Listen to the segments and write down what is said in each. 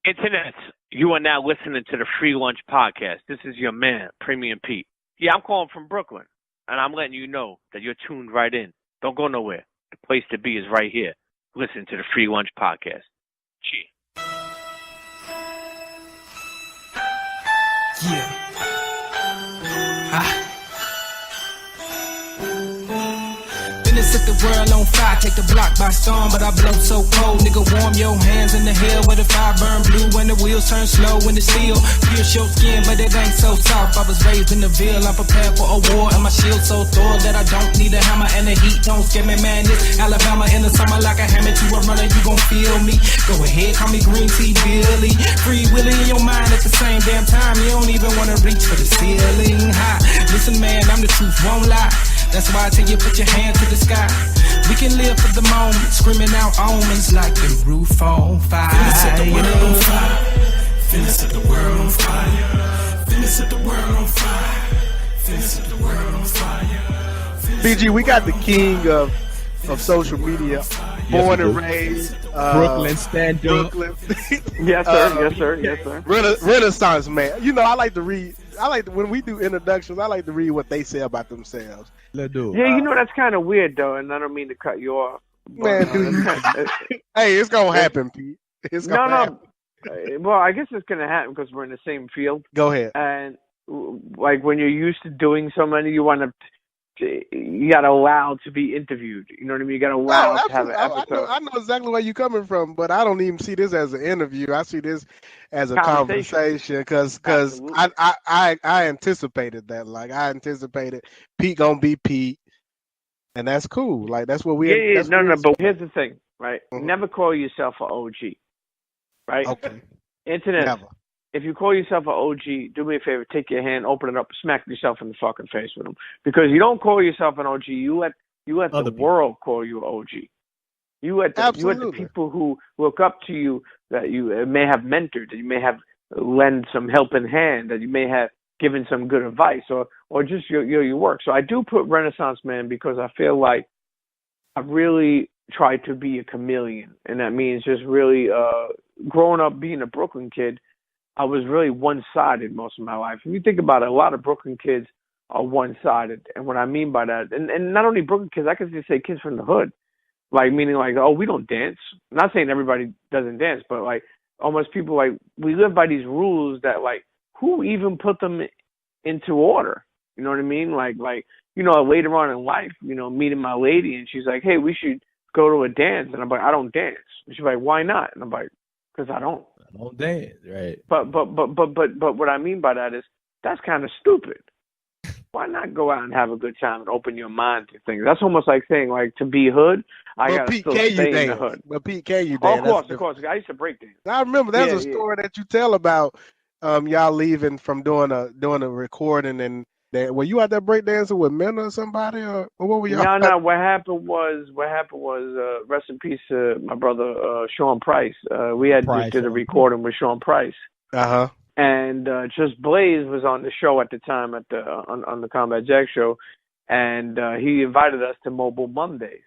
Internet, you are now listening to the Free Lunch Podcast. This is your man, Premium Pete. Yeah, I'm calling from Brooklyn, and I'm letting you know that you're tuned right in. Don't go nowhere. The place to be is right here. Listen to the Free Lunch Podcast. Cheers. Yeah. Finna set the world on fire, take the block by storm, but I blow so cold. Nigga, warm your hands in the hell where the fire burn blue when the wheels turn slow when the steel pierce your skin, but it ain't so soft. I was raised in the Ville, I'm prepared for a war, and my shield so thorough that I don't need a hammer, and the heat don't scare me, man. This Alabama in the summer like a hammer to a runner, you gon' feel me. Go ahead, call me Green Tea Billy. Free Willy in your mind at the same damn time. You don't even wanna reach for the ceiling high. Listen, man, I'm the truth, won't lie. That's why I tell you put your hand to the sky. We can live for the moment, screaming out omens like the roof on fire. Finna set the world on fire. Finna set the world on fire. Finna set the world on fire. Finna set the world on fire. BG, we got the king of social media, born and raised, Brooklyn stand up. Brooklyn. Yes, sir. Yes, sir. Yes, sir. Renaissance man. You know, I like to read. When we do introductions, I like to read what they say about themselves. Let's do it. Yeah, you know that's kind of weird though, and I don't mean to cut you off. Man, hey, it's gonna happen, Pete. It's gonna happen. Well, I guess it's gonna happen because we're in the same field. Go ahead. And like when you're used to doing so many, you got to allow to be interviewed. You know what I mean? You got to allow to have an episode. I know exactly where you're coming from, but I don't even see this as an interview. I see this as a conversation because I anticipated that. Like I anticipated Pete gonna be Pete, and that's cool. Like that's what we. Yeah. But here's the thing, right? Mm-hmm. Never call yourself an OG, right? Okay. Internet. Never. If you call yourself an OG, do me a favor, take your hand, open it up, smack yourself in the fucking face with them. Because you don't call yourself an OG, you let the world call you an OG. You let the people who look up to you, that you may have mentored, that you may have lent some helping hand, that you may have given some good advice, or just your work. So I do put Renaissance Man because I feel like I've really tried to be a chameleon, and that means just really growing up being a Brooklyn kid. I was really one-sided most of my life. If you think about it, a lot of Brooklyn kids are one-sided. And what I mean by that, and not only Brooklyn kids, I could just say kids from the hood. Like, meaning like, oh, we don't dance. I'm not saying everybody doesn't dance, but like almost people like, we live by these rules that like, who even put them into order? You know what I mean? Like, you know, later on in life, you know, meeting my lady and she's like, hey, we should go to a dance. And I'm like, I don't dance. And she's like, why not? And I'm like, because I don't. Don't dance, right? But what I mean by that is that's kind of stupid. Why not go out and have a good time and open your mind to things? That's almost like saying like to be hood, I gotta still stay in the hood. But Pete, can you dance? Of course. I used to break dance. I remember there's a story that you tell about y'all leaving from doing a recording and. Were you out there breakdancing with men or somebody, or what were y'all? No. What happened was, rest in peace, my brother Sean Price. We just did a recording with Sean Price. And Just Blaze was on the show at the time on the Combat Jack show, and he invited us to Mobile Mondays.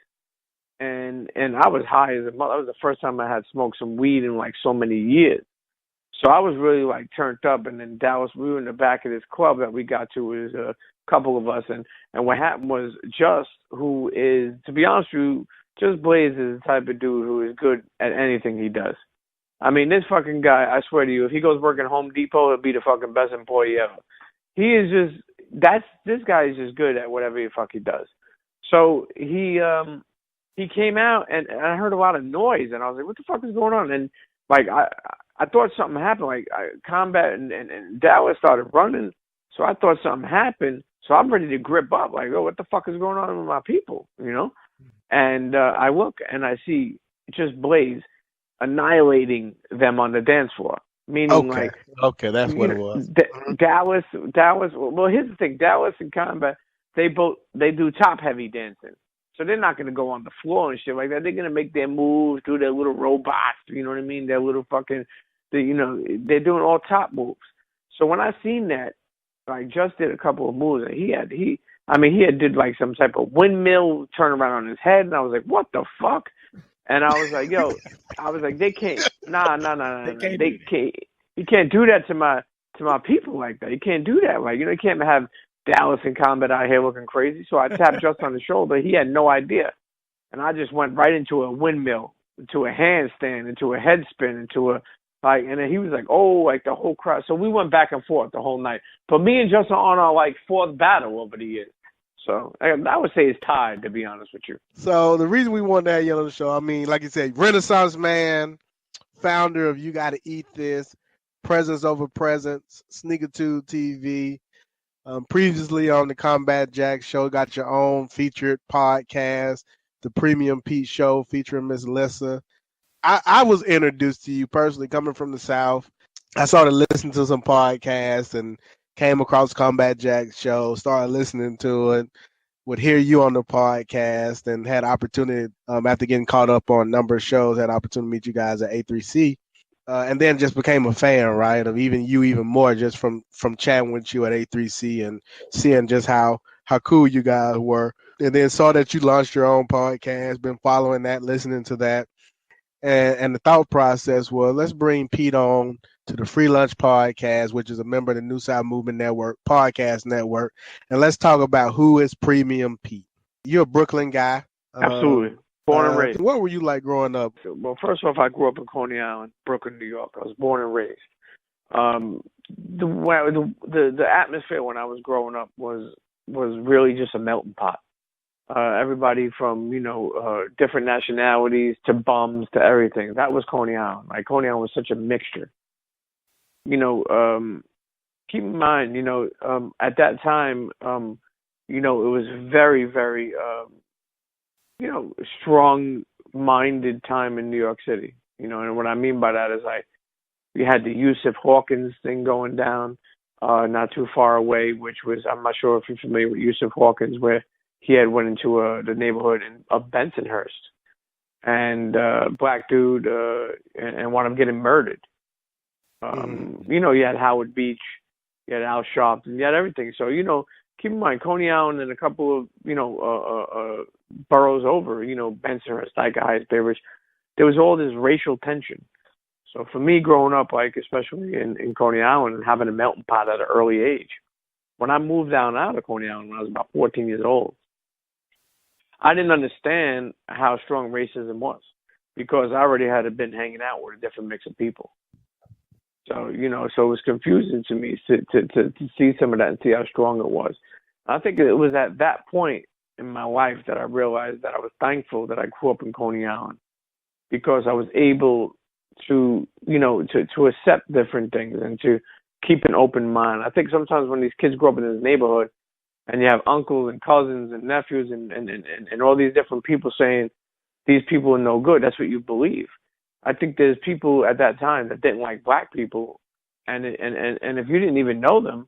And I was high as a mother. That was the first time I had smoked some weed in like so many years. So I was really like turned up, and then Dallas, we were in the back of this club that we got to. It was a couple of us, and what happened was Just, who is, to be honest with you, Just Blaze is the type of dude who is good at anything he does. I mean, this fucking guy, I swear to you, if he goes work at Home Depot, he'll be the fucking best employee ever. He is just, this guy is just good at whatever the fuck he does. So he came out, and I heard a lot of noise, and I was like, what the fuck is going on? And like, I thought something happened, like Combat and Dallas started running, so I thought something happened, so I'm ready to grip up, like, oh, what the fuck is going on with my people, you know? And I look, and I see Just Blaze annihilating them on the dance floor, meaning okay, that's what it was. Dallas, well, here's the thing, Dallas and Combat, they do top-heavy dancing. So they're not going to go on the floor and shit like that. They're going to make their moves, do their little robots, you know what I mean? Their little fucking, they're doing all top moves. So when I seen that, I just did a couple of moves. And he had did like some type of windmill turnaround on his head. And I was like, what the fuck? And I was like, yo, they can't. Nah. They can't. You can't do that to my people like that. You can't do that. Like, you can't have Dallas in Combat out here looking crazy. So I tapped Just on the shoulder. He had no idea. And I just went right into a windmill, into a handstand, into a head spin, and then he was like, oh, like the whole crowd. So we went back and forth the whole night. But me and Justin are on our like fourth battle over the years. So I would say it's tied, to be honest with you. So the reason we wanted to have you on the show, I mean, like you said, Renaissance man, founder of You Gotta Eat This, Presence Over Presence, Sneakerhead TV. Previously on the Combat Jack Show, got your own featured podcast, the Premium Pete Show featuring Miss Lissa. I was introduced to you personally coming from the South. I started listening to some podcasts and came across Combat Jack Show, started listening to it, would hear you on the podcast, and had opportunity, after getting caught up on a number of shows, had opportunity to meet you guys at A3C. And then just became a fan, right, of even more just from chatting with you at A3C and seeing just how cool you guys were. And then saw that you launched your own podcast, been following that, listening to that. And the thought process was, let's bring Pete on to the Free Lunch Podcast, which is a member of the New South Movement Network, podcast network. And let's talk about who is Premium Pete. You're a Brooklyn guy. Absolutely. Born and raised. What were you like growing up? Well, first off, I grew up in Coney Island, Brooklyn, New York. I was born and raised. The atmosphere when I was growing up was really just a melting pot. Everybody from, different nationalities to bums to everything. That was Coney Island. Like, Coney Island was such a mixture. Keep in mind, at that time, it was very, very, strong-minded time in New York City. And what I mean by that is, like, we had the Yusuf Hawkins thing going down not too far away, which was, I'm not sure if you're familiar with Yusuf Hawkins, where he had went into the neighborhood of Bensonhurst, and black dude, and wound up getting murdered. You had Howard Beach, you had Al Sharpton, you had everything. So, keep in mind, Coney Island and a couple of, boroughs over, Bensonhurst, Dyker Heights, Bay Ridge, there was all this racial tension. So for me growing up, like, especially in Coney Island and having a melting pot at an early age, when I moved down out of Coney Island when I was about 14 years old, I didn't understand how strong racism was, because I already had been hanging out with a different mix of people. So, so it was confusing to me to see some of that and see how strong it was. I think it was at that point in my life that I realized that I was thankful that I grew up in Coney Island, because I was able to, to accept different things and to keep an open mind. I think sometimes when these kids grow up in this neighborhood, and you have uncles and cousins and nephews and all these different people saying these people are no good, that's what you believe. I think there's people at that time that didn't like black people, and if you didn't even know them,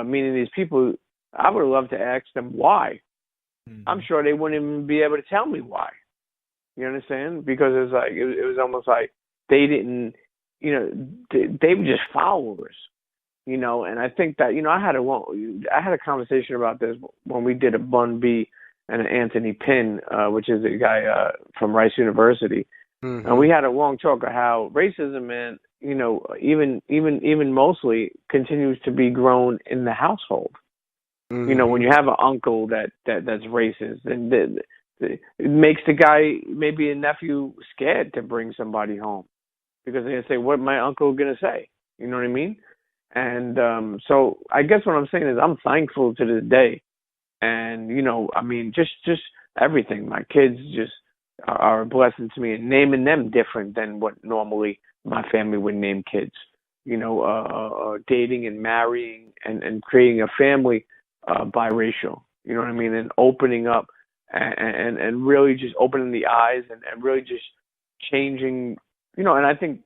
meaning these people, I would have loved to ask them why. Mm-hmm. I'm sure they wouldn't even be able to tell me why. You understand? Because it was like it was almost like they didn't, they were just followers. And I think that, I had a conversation about this when we did a Bun B and an Anthony Pinn, which is a guy from Rice University. Mm-hmm. And we had a long talk of how racism, man, even mostly continues to be grown in the household. Mm-hmm. When you have an uncle that's racist, and it makes the guy, maybe a nephew, scared to bring somebody home, because they're going to say, what my uncle going to say? You know what I mean? And so I guess what I'm saying is I'm thankful to this day. And, just everything. My kids just are a blessing to me, and naming them different than what normally my family would name kids. Dating and marrying and creating a family biracial, you know what I mean? And opening up and really just opening the eyes and really just changing, and I think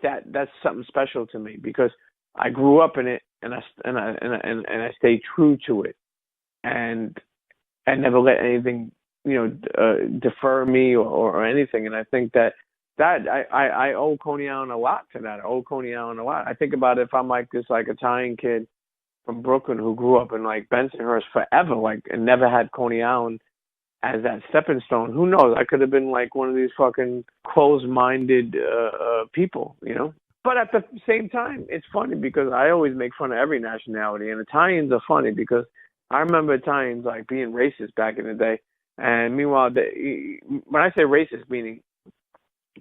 that's something special to me, because I grew up in it, and I stayed true to it, and I never let anything, defer me or anything. And I think that I owe Coney Island a lot to that. I owe Coney Island a lot. I think about it, if I'm like this, like, Italian kid from Brooklyn who grew up in, like, Bensonhurst forever, like, and never had Coney Island as that stepping stone. Who knows? I could have been like one of these fucking closed-minded people, you know? But at the same time, it's funny because I always make fun of every nationality, and Italians are funny because I remember Italians like being racist back in the day, and meanwhile, when I say racist, meaning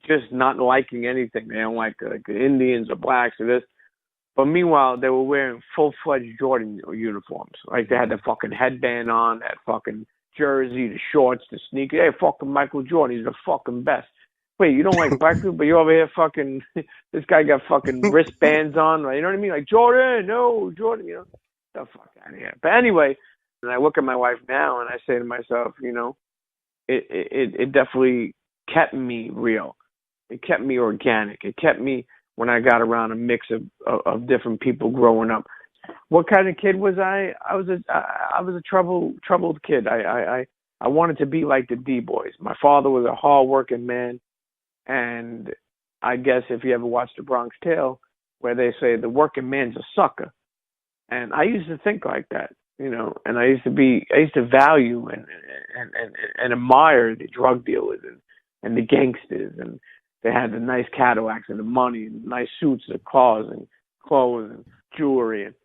just not liking anything, they don't like the Indians or blacks or this. But meanwhile, they were wearing full-fledged Jordan uniforms. Like they had the fucking headband on, that fucking jersey, the shorts, the sneakers. Hey, fucking Michael Jordan, he's the fucking best. Wait, you don't like black people, but you're over here fucking, this guy got fucking wristbands on, right? You know what I mean? Like, Jordan, no, Jordan, you know, the fuck out of here. But anyway, and I look at my wife now and I say to myself, you know, it definitely kept me real. It kept me organic. It kept me when I got around a mix of different people growing up. What kind of kid was I? I was a troubled kid. I wanted to be like the D-boys. My father was a hard-working man. And I guess if you ever watched The Bronx Tale, where they say the working man's a sucker. And I used to think like that, you know, and I used to value and admire the drug dealers and the gangsters, and they had the nice Cadillacs and the money and nice suits and cars and clothes and jewelry. And,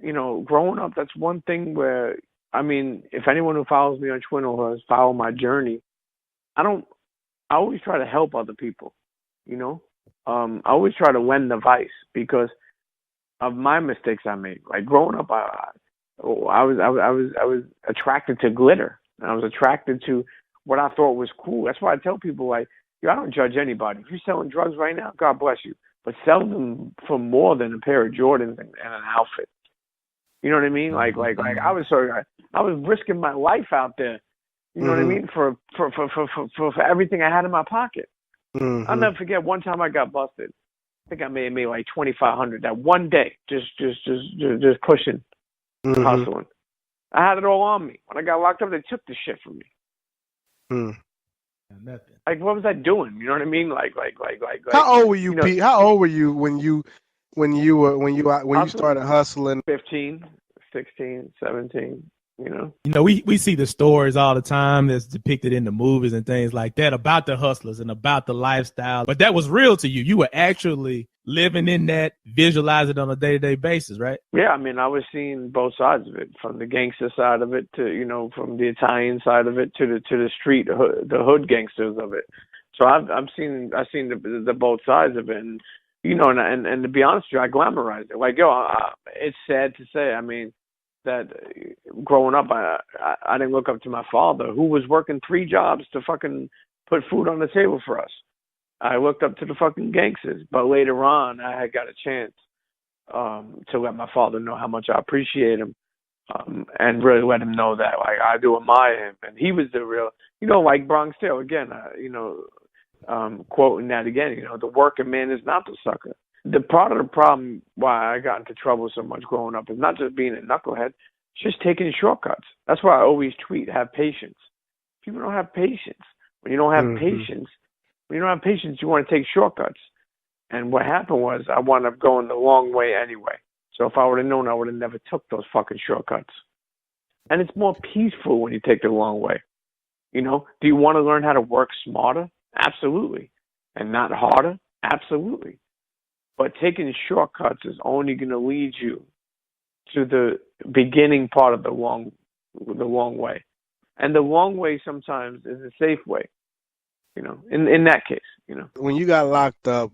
you know, growing up, that's one thing where, I mean, if anyone who follows me on Twitter or has followed my journey, I always try to help other people, you know. I always try to lend advice because of my mistakes I made. Like growing up, I was attracted to glitter. I was attracted to what I thought was cool. That's why I tell people, like, yo, I don't judge anybody. If you're selling drugs right now, God bless you, but sell them for more than a pair of Jordans and an outfit. You know what I mean? Like I was risking my life out there. You know what I mean? For everything I had in my pocket. I'll never forget one time I got busted. I think I may have made like $2,500 that one day, just pushing, hustling. I had it all on me. When I got locked up, they took the shit from me. Nothing. Like, what was I doing? You know what I mean? Like. How old were you, Pete? How old were you when you started hustling? 15, 16, 17. You know, we see the stories all the time that's depicted in the movies and things like that about the hustlers and about the lifestyle. But that was real to you. You were actually living in that, visualizing it on a day-to-day basis, right? Yeah, I mean, I was seeing both sides of it, from the gangster side of it to, you know, from the Italian side of it to the street, the hood gangsters of it. So I've seen the both sides of it, and you know, and to be honest with you, I glamorized it. Like, yo, it's sad to say, I mean, that growing up, I didn't look up to my father, who was working 3 jobs to fucking put food on the table for us. I looked up to the fucking gangsters. But later on, I had got a chance to let my father know how much I appreciate him, and really let him know that, like, I do admire him. And he was the real, you know, like Bronx Tale, again, you know, quoting that again, you know, the working man is not the sucker. The part of the problem why I got into trouble so much growing up is not just being a knucklehead, it's just taking shortcuts. That's why I always tweet, have patience. People don't have patience. When you don't have patience, you want to take shortcuts. And what happened was I wound up going the long way anyway. So if I would have known, I would have never took those fucking shortcuts. And it's more peaceful when you take the long way. You know, do you want to learn how to work smarter? Absolutely. And not harder? Absolutely. But taking shortcuts is only going to lead you to the beginning part of the long way. And the long way sometimes is a safe way, you know, in that case, you know. When you got locked up,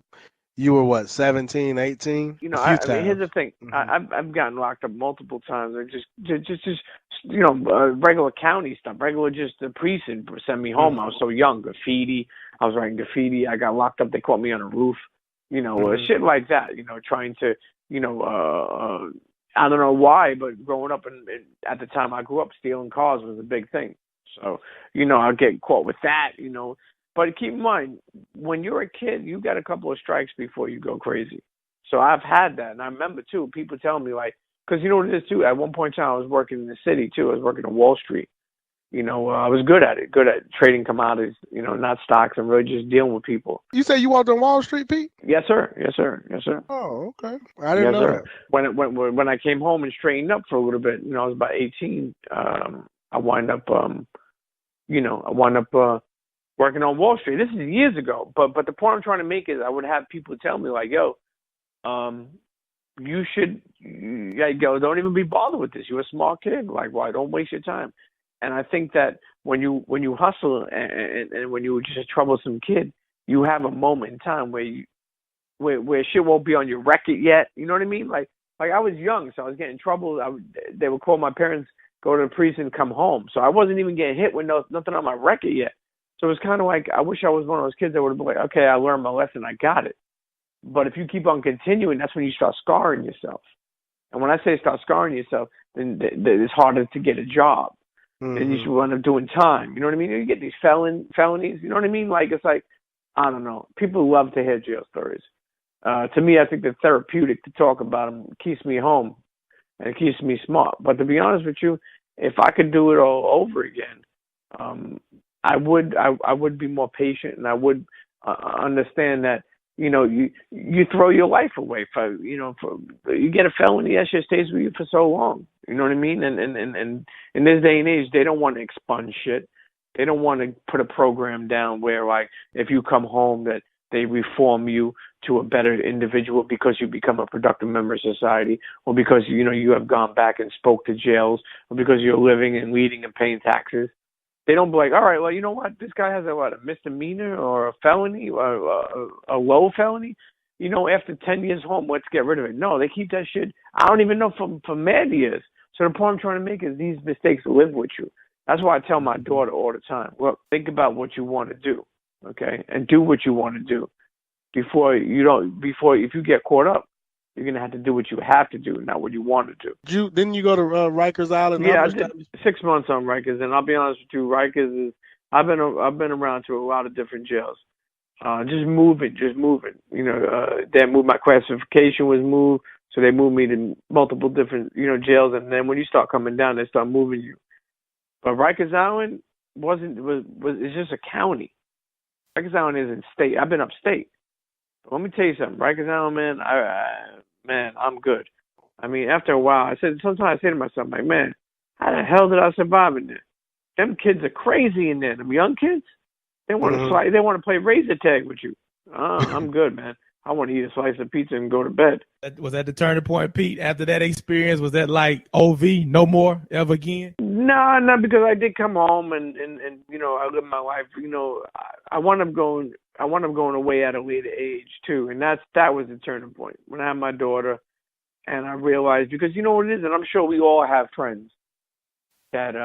you were what, 17, 18? You know, I mean, here's the thing. I've gotten locked up multiple times. Or just you know, regular county stuff, regular just the precinct sent me home. I was so young. Graffiti. I was writing graffiti. I got locked up. They caught me on a roof. You know, shit like that, you know, trying to, you know, I don't know why, but growing up at the time I grew up, stealing cars was a big thing. So, you know, I'll get caught with that, you know. But keep in mind, when you're a kid, you got a couple of strikes before you go crazy. So I've had that. And I remember, too, people telling me, like, because you know what it is, too, at one point in time I was working in the city, too. I was working on Wall Street. You know, I was good at trading commodities, you know, not stocks, and really just dealing with people. You say you worked on Wall Street, Pete? Yes, sir. Yes, sir. Yes, sir. Oh, okay. I didn't know that. When I came home and straightened up for a little bit, you know, I was about 18. I wind up I wound up working on Wall Street. This is years ago. But the point I'm trying to make is I would have people tell me like, yo, you should, don't even be bothered with this. You're a smart kid. Like, why? Don't waste your time. And I think that when you hustle and when you're just a troublesome kid, you have a moment in time where shit won't be on your record yet. You know what I mean? Like I was young, so I was getting in trouble. They would call my parents, go to the precinct, come home. So I wasn't even getting hit with nothing on my record yet. So it was kind of like, I wish I was one of those kids that would have been like, okay, I learned my lesson, I got it. But if you keep on continuing, that's when you start scarring yourself. And when I say start scarring yourself, then it's harder to get a job. Mm-hmm. And you should end up doing time. You know what I mean? You get these felonies. You know what I mean? Like, it's like, I don't know. People love to hear jail stories. To me, I think they're therapeutic to talk about them. It keeps me home and it keeps me smart. But to be honest with you, if I could do it all over again, I would be more patient, and I would understand that, you throw your life away for you get a felony, that shit stays with you for so long. You know what I mean? And in this day and age, they don't want to expunge shit. They don't want to put a program down where, like, if you come home, that they reform you to a better individual because you become a productive member of society, or because, you have gone back and spoke to jails, or because you're living and leading and paying taxes. They don't be like, all right, well, you know what? This guy has a misdemeanor or a felony or a low felony. After 10 years home, let's get rid of it. No, they keep that shit. I don't even know for mad years. So the point I'm trying to make is these mistakes live with you. That's why I tell my daughter all the time, look, think about what you want to do, okay? And do what you want to do before if you get caught up, you're going to have to do what you have to do, not what you want to do. Didn't you go to Rikers Island? Yeah, I did 6 months on Rikers, and I'll be honest with you, Rikers is, I've been around to a lot of different jails. Just moving. They moved, my classification was moved, so they moved me to multiple different, jails, and then when you start coming down, they start moving you. But Rikers Island it's just a county. Rikers Island isn't state. I've been upstate. Let me tell you something. Rikers Island, man, I'm good. I mean, after a while, sometimes I say to myself, like, man, how the hell did I survive in there? Them kids are crazy in there. Them young kids, they want to they want to play razor tag with you. I'm good, man. I want to eat a slice of pizza and go to bed. Was that the turning point, Pete? After that experience, was that like OV, no more ever again? No, because I did come home and I lived my life. I wound up going away at a later age too, and that was the turning point when I had my daughter, and I realized, because you know what it is, and I'm sure we all have friends that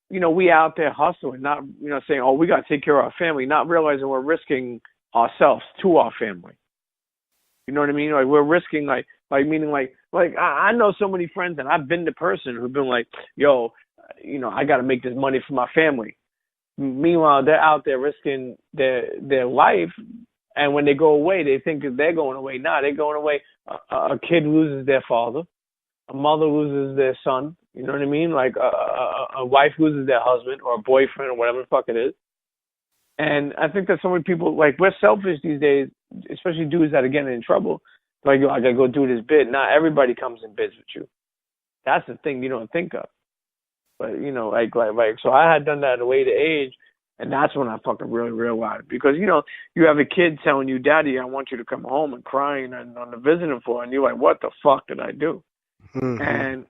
we out there hustling, not saying, oh, we got to take care of our family, not realizing we're risking ourselves to our family. You know what I mean? Like, we're risking, meaning I know so many friends, and I've been the person who've been like, yo, I got to make this money for my family. Meanwhile, they're out there risking their life, and when they go away, they think that they're going away. Nah, they're going away. A kid loses their father. A mother loses their son. You know what I mean? Like, a wife loses their husband or a boyfriend or whatever the fuck it is. And I think that so many people, like, we're selfish these days, especially dudes that are getting in trouble. Like, yo, I got to go do this bid. Not everybody comes in bids with you. That's the thing you don't think of. But, so I had done that at a later age, and that's when I fucking really realized. Because, you have a kid telling you, Daddy, I want you to come home, and crying and on the visiting floor, and you're like, what the fuck did I do? Mm-hmm. And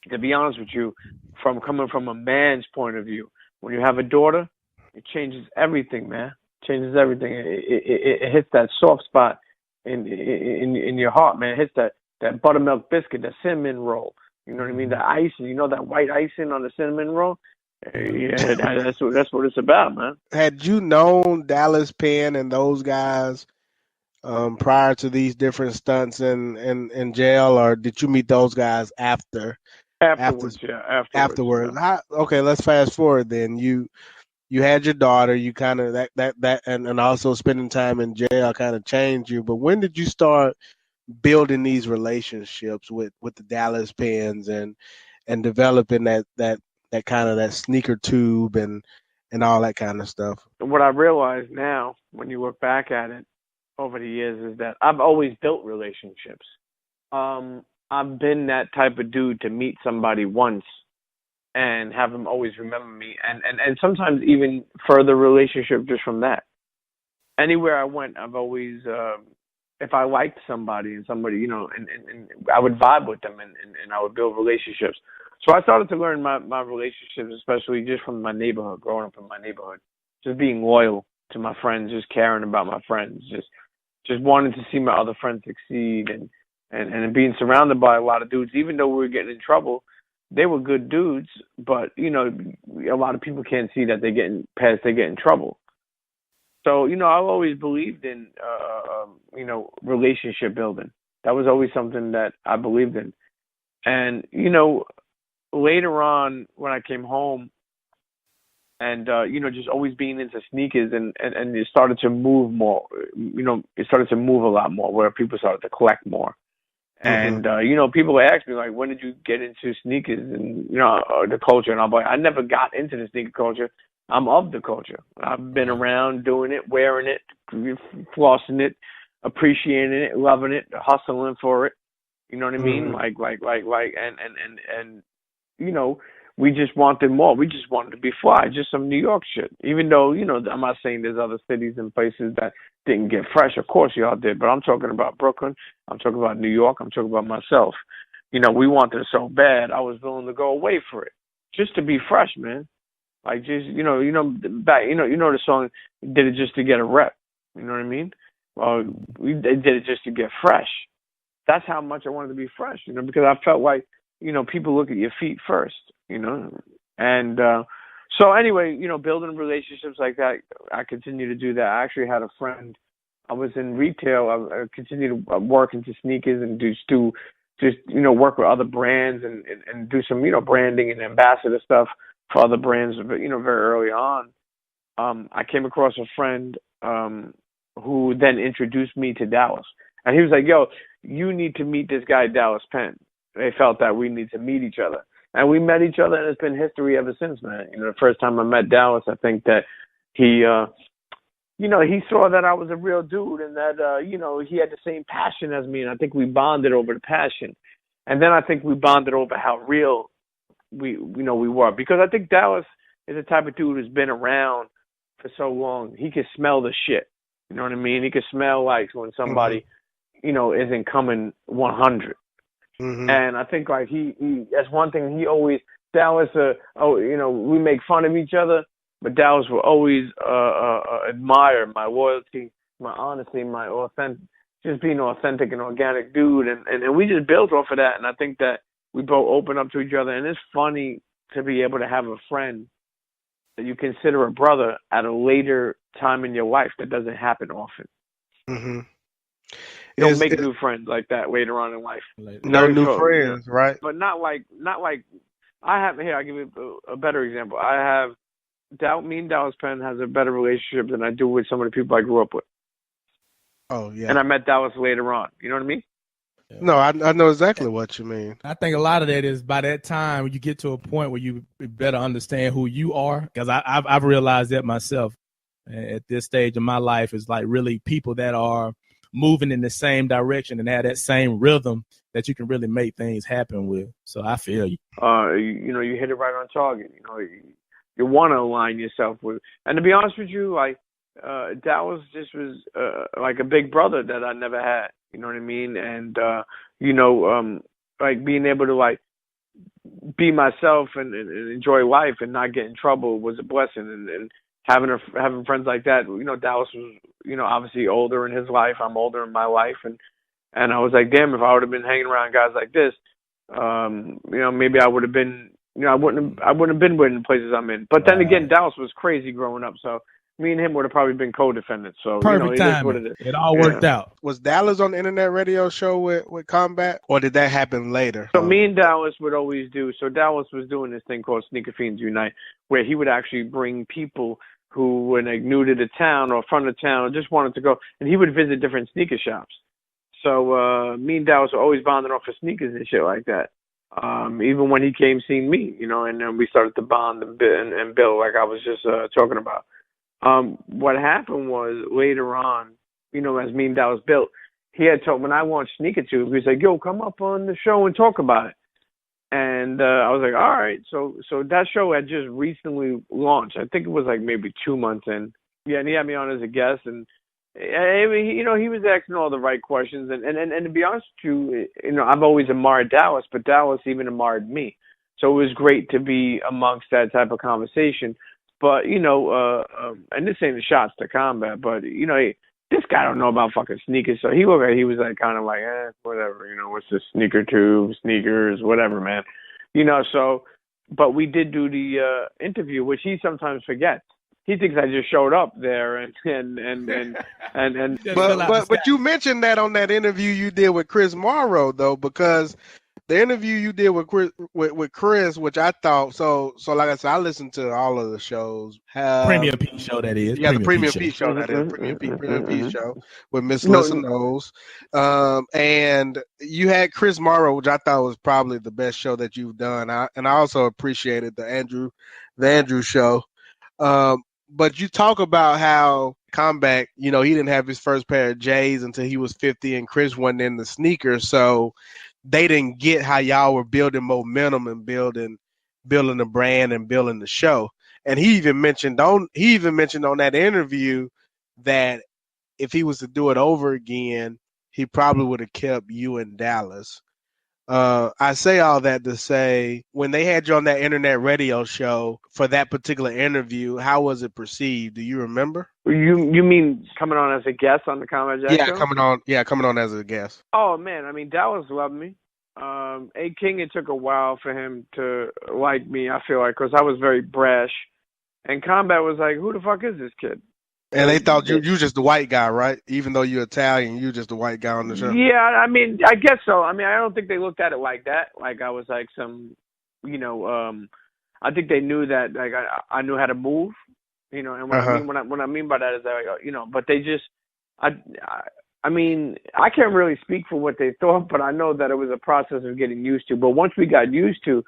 to be honest with you, coming from a man's point of view, when you have a daughter, it changes everything, man. It changes everything. It hits that soft spot in your heart, man. It hits that buttermilk biscuit, that cinnamon roll. You know what I mean? The icing, that white icing on the cinnamon roll. Yeah, that's what it's about, man. Had you known Dallas Penn and those guys prior to these different stunts in jail, or did you meet those guys afterwards? Afterwards. Okay, let's fast forward then. You had your daughter. You kind of that and also spending time in jail kind of changed you. But when did you start building these relationships with the Dallas Penns and developing that kind of that sneaker tube and all that kind of stuff? What I realize now, when you look back at it over the years, is that I've always built relationships. I've been that type of dude to meet somebody once and have him always remember me, and sometimes even further relationship just from that. Anywhere I went, I've always, if I liked somebody and somebody, you know, and I would vibe with them and I would build relationships. So I started to learn my relationships, especially just from my neighborhood, growing up in my neighborhood, just being loyal to my friends, just caring about my friends, just wanting to see my other friends succeed and being surrounded by a lot of dudes, even though we were getting in trouble. They were good dudes, but, you know, a lot of people can't see that they get in trouble. So, you know, I've always believed in, you know, relationship building. That was always something that I believed in. And, you know, later on when I came home and, you know, just always being into sneakers and it started to move more, you know, it started to move a lot more where people started to collect more. And, you know, people ask me, like, when did you get into sneakers and, you know, the culture? And I'm like, I never got into the sneaker culture. I'm of the culture. I've been around doing it, wearing it, flossing it, appreciating it, loving it, hustling for it. You know what I mean? Like, and, you know, we just wanted more. We just wanted to be fly, just some New York shit. Even though, you know, I'm not saying there's other cities and places that didn't get fresh. Of course y'all did, but I'm talking about Brooklyn. I'm talking about New York. I'm talking about myself. You know, we wanted it so bad, I was willing to go away for it, just to be fresh, man. Like, just, you know, the song, did it just to get a rep. You know what I mean? Well, they did it just to get fresh. That's how much I wanted to be fresh, you know, because I felt like, you know, people look at your feet first, you know. And so anyway, you know, building relationships like that, I continue to do that. I actually had a friend, I was in retail, I continued to work into sneakers and just, you know, work with other brands and do some, you know, branding and ambassador stuff for other brands, you know, very early on. I came across a friend who then introduced me to Dallas. And he was like, yo, you need to meet this guy, Dallas Penn. They felt that we need to meet each other. And we met each other, and it's been history ever since, man. You know, the first time I met Dallas, I think that he, you know, he saw that I was a real dude and that, you know, he had the same passion as me. And I think we bonded over the passion. And then I think we bonded over how real we were. Because I think Dallas is the type of dude who's been around for so long. He can smell the shit. You know what I mean? He can smell like when somebody, you know, isn't coming 100. And I think like he that's one thing he always, Dallas, you know, we make fun of each other, but Dallas will always admire my loyalty, my honesty, my authentic, just being an authentic and organic dude. And we just built off of that. And I think that we both open up to each other. And it's funny to be able to have a friend that you consider a brother at a later time in your life. That doesn't happen often. You don't make new friends like that later on in life. No new friends, right? But not like I have here. I'll give you a better example. Me and Dallas Penn has a better relationship than I do with some of the people I grew up with. Oh yeah. And I met Dallas later on. You know what I mean? Yeah. No, I know exactly what you mean. I think a lot of that is by that time you get to a point where you better understand who you are, because I've realized that myself at this stage of my life is like really people that are moving in the same direction and have that same rhythm that you can really make things happen with. So I feel you. You know, you hit it right on target. You know, you want to align yourself with. And to be honest with you, like Dallas just was like a big brother that I never had. You know what I mean? And you know, like being able to like be myself and enjoy life and not get in trouble was a blessing. And having friends like that, you know, Dallas was, you know, obviously older in his life. I'm older in my life, and I was like, damn, if I would have been hanging around guys like this, you know, maybe I would have been, you know, I wouldn't have been in the places I'm in. But then again, Dallas was crazy growing up, so me and him would have probably been co-defendants. So perfect you know, timing. it is. It all worked out. Was Dallas on the internet radio show with Combat, or did that happen later? So me and Dallas would always do. So Dallas was doing this thing called Sneaker Fiends Unite, where he would actually bring people who were like new to the town or from the town or just wanted to go, and he would visit different sneaker shops. So me and Dallas were always bonding off of sneakers and shit like that. Even when he came seeing me, you know, and then we started to bond and build, like I was just talking about. What happened was later on, you know, as me and Dallas built, he had told, when I launched Sneaker Tube, he was like, yo, come up on the show and talk about it. And I was like, all right. So that show had just recently launched. I think it was like maybe 2 months in. Yeah, and he had me on as a guest, and I mean, he was asking all the right questions. And to be honest with you, I've always admired Dallas, but Dallas even admired me. So it was great to be amongst that type of conversation. But, and this ain't the shots to Combat, but, this guy don't know about fucking sneakers. So he was like kind of like, whatever, what's this sneaker tube, sneakers, whatever, man. So, but we did do the interview, which he sometimes forgets. He thinks I just showed up there and but you mentioned that on that interview you did with Chris Morrow though, because the interview you did with Chris, which I thought so like I said, I listened to all of the shows. Premium Pete show, that is. Yeah, the Premium Pete show, that is. Premium Pete show with Miss Lissa Knowles. And you had Chris Morrow, which I thought was probably the best show that you've done. I also appreciated the Andrew show. But you talk about how Combat, he didn't have his first pair of J's until he was 50, and Chris wasn't in the sneakers, so they didn't get how y'all were building momentum and building the brand and building the show. And he even mentioned on that interview that if he was to do it over again, he probably would have kept you in Dallas. I say all that to say, when they had you on that internet radio show for that particular interview, how was it perceived? Do you remember? You mean coming on as a guest on the Combat Jack show? Coming on as a guest. Oh man, I mean Dallas loved me. A King, it took a while for him to like me. I feel like because I was very brash, and Combat was like, "Who the fuck is this kid?" And they thought you just the white guy, right? Even though you're Italian, you just the white guy on the show. Yeah, I mean, I guess so. I mean, I don't think they looked at it like that. Like I was like some, I think they knew that like I knew how to move, and what I mean by that is that but they just, I mean, I can't really speak for what they thought, but I know that it was a process of getting used to. But once we got used to,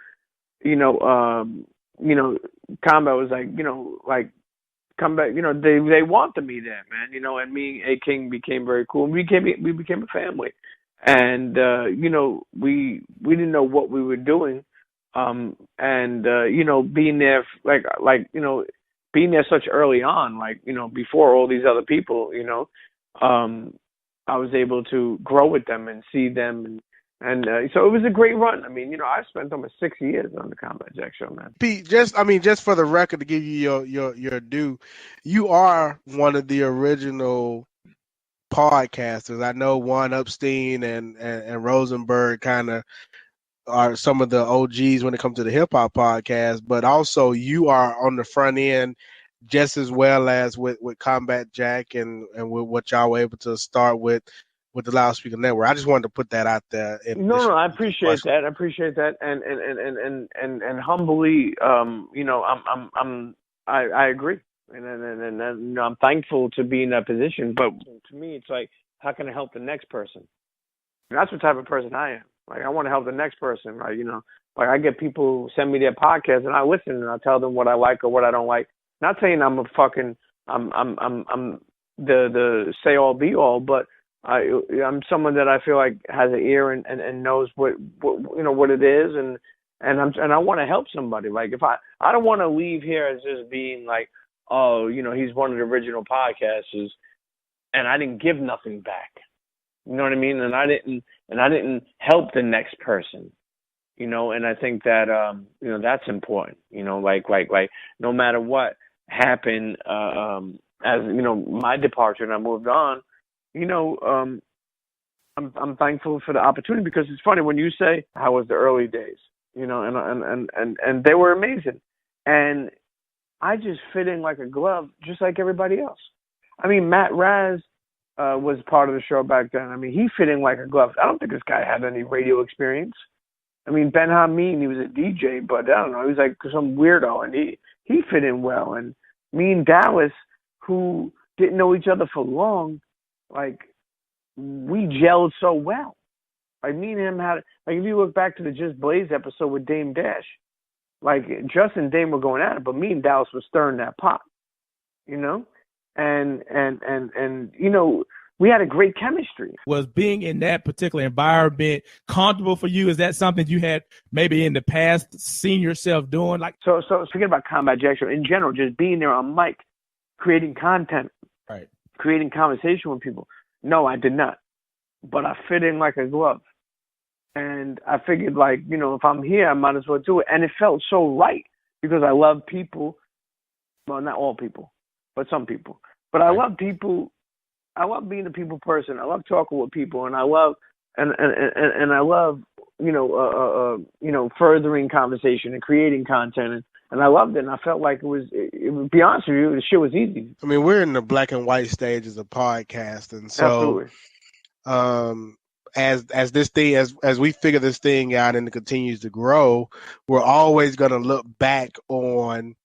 Combat was like, come back, they wanted me there, man, and me and A King became very cool. We became a family, and we didn't know what we were doing, and being there being there such early on, before all these other people, I was able to grow with them and see them and so it was a great run. I mean, I spent almost 6 years on the Combat Jack show, man. Pete, just for the record, to give you your due, you are one of the original podcasters. I know Juan Epstein and Rosenberg kind of are some of the OGs when it comes to the hip hop podcast, but also you are on the front end just as well as with Combat Jack and with what y'all were able to start with the Loudspeaker Network. I just wanted to put that out there. No, I appreciate that. I appreciate that, and humbly, I agree, and I'm thankful to be in that position. But to me, it's like, how can I help the next person? And that's what type of person I am. Like, I want to help the next person, right? Like I get people send me their podcast, and I listen, and I tell them what I like or what I don't like. Not saying I'm the say all be all, but I'm someone that I feel like has an ear and knows what it is, and I want to help somebody. Like if I don't want to leave here as just being like, oh, he's one of the original podcasters, and I didn't give nothing back. You know what I mean? And I didn't help the next person. And I think that that's important. Like no matter what happened, as my departure and I moved on. I'm thankful for the opportunity, because it's funny when you say how was the early days, and they were amazing, and I just fit in like a glove, just like everybody else. I mean, Matt Raz was part of the show back then. I mean, he fit in like a glove. I don't think this guy had any radio experience. I mean, Ben Hameen, he was a DJ, but I don't know, he was like some weirdo, and he fit in well. And me and Dallas, who didn't know each other for long, like, we gelled so well. Like, me and him had, like, if you look back to the Just Blaze episode with Dame Dash, like, Justin and Dame were going at it, but me and Dallas were stirring that pot, And we had a great chemistry. Was being in that particular environment comfortable for you? Is that something you had maybe in the past seen yourself doing? Like, so forget about Combat Jack Show. In general, just being there on mic, creating content, right, creating conversation with people. No, I did not. But I fit in like a glove. And I figured, like, you know, if I'm here, I might as well do it. And it felt so right because I love people. Well, not all people, but some people. But I love people. I love being a people person. I love talking with people, and I love and I love furthering conversation and creating content, and I loved it. And I felt like it was. To be honest with you, the shit was easy. I mean, we're in the black and white stages of podcasting, so as this thing as we figure this thing out and it continues to grow, we're always going to look back on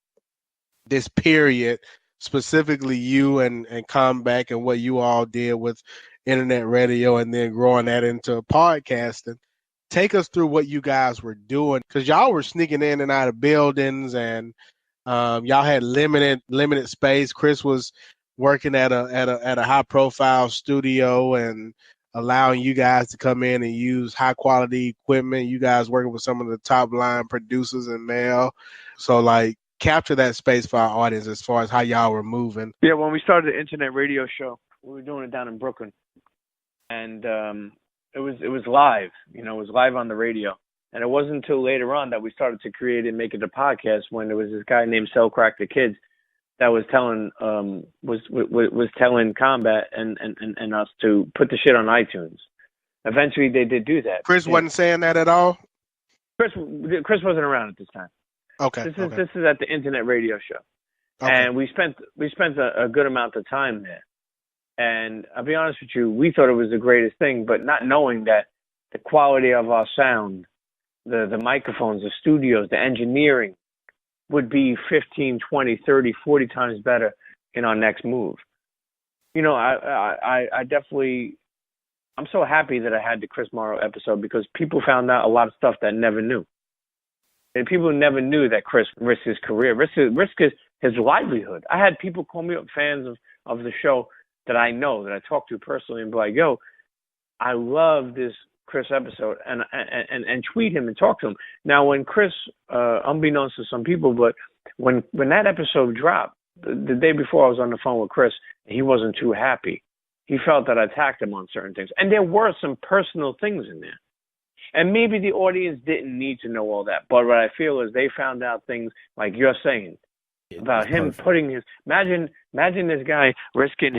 this period. Specifically you and Comeback and what you all did with internet radio and then growing that into podcasting. Take us through what you guys were doing, because y'all were sneaking in and out of buildings and y'all had limited space. Chris was working at a high profile studio and allowing you guys to come in and use high quality equipment. You guys working with some of the top line producers in Mel. So like, capture that space for our audience as far as how y'all were moving. Yeah, when we started the internet radio show, we were doing it down in Brooklyn, and it was live. You know, it was live on the radio, and it wasn't until later on that we started to create and make it a podcast. When there was this guy named Sell Crack the Kids that was telling was telling Combat and us to put the shit on iTunes. Eventually, they did do that. Chris wasn't saying that at all. Chris wasn't around at this time. Okay. This is at the internet radio show, and we spent a good amount of time there. And I'll be honest with you, we thought it was the greatest thing, but not knowing that the quality of our sound, the microphones, the studios, the engineering would be 15, 20, 30, 40 times better in our next move. You know, I definitely, I'm so happy that I had the Chris Morrow episode because people found out a lot of stuff that never knew. And people never knew that Chris risked his career, risked his livelihood. I had people call me up, fans of the show that I know, that I talk to personally, and be like, yo, I love this Chris episode, and tweet him and talk to him. Now, when Chris, unbeknownst to some people, but when that episode dropped, the day before I was on the phone with Chris, he wasn't too happy. He felt that I attacked him on certain things. And there were some personal things in there. And maybe the audience didn't need to know all that. But what I feel is they found out things like you're saying about him putting his, imagine this guy risking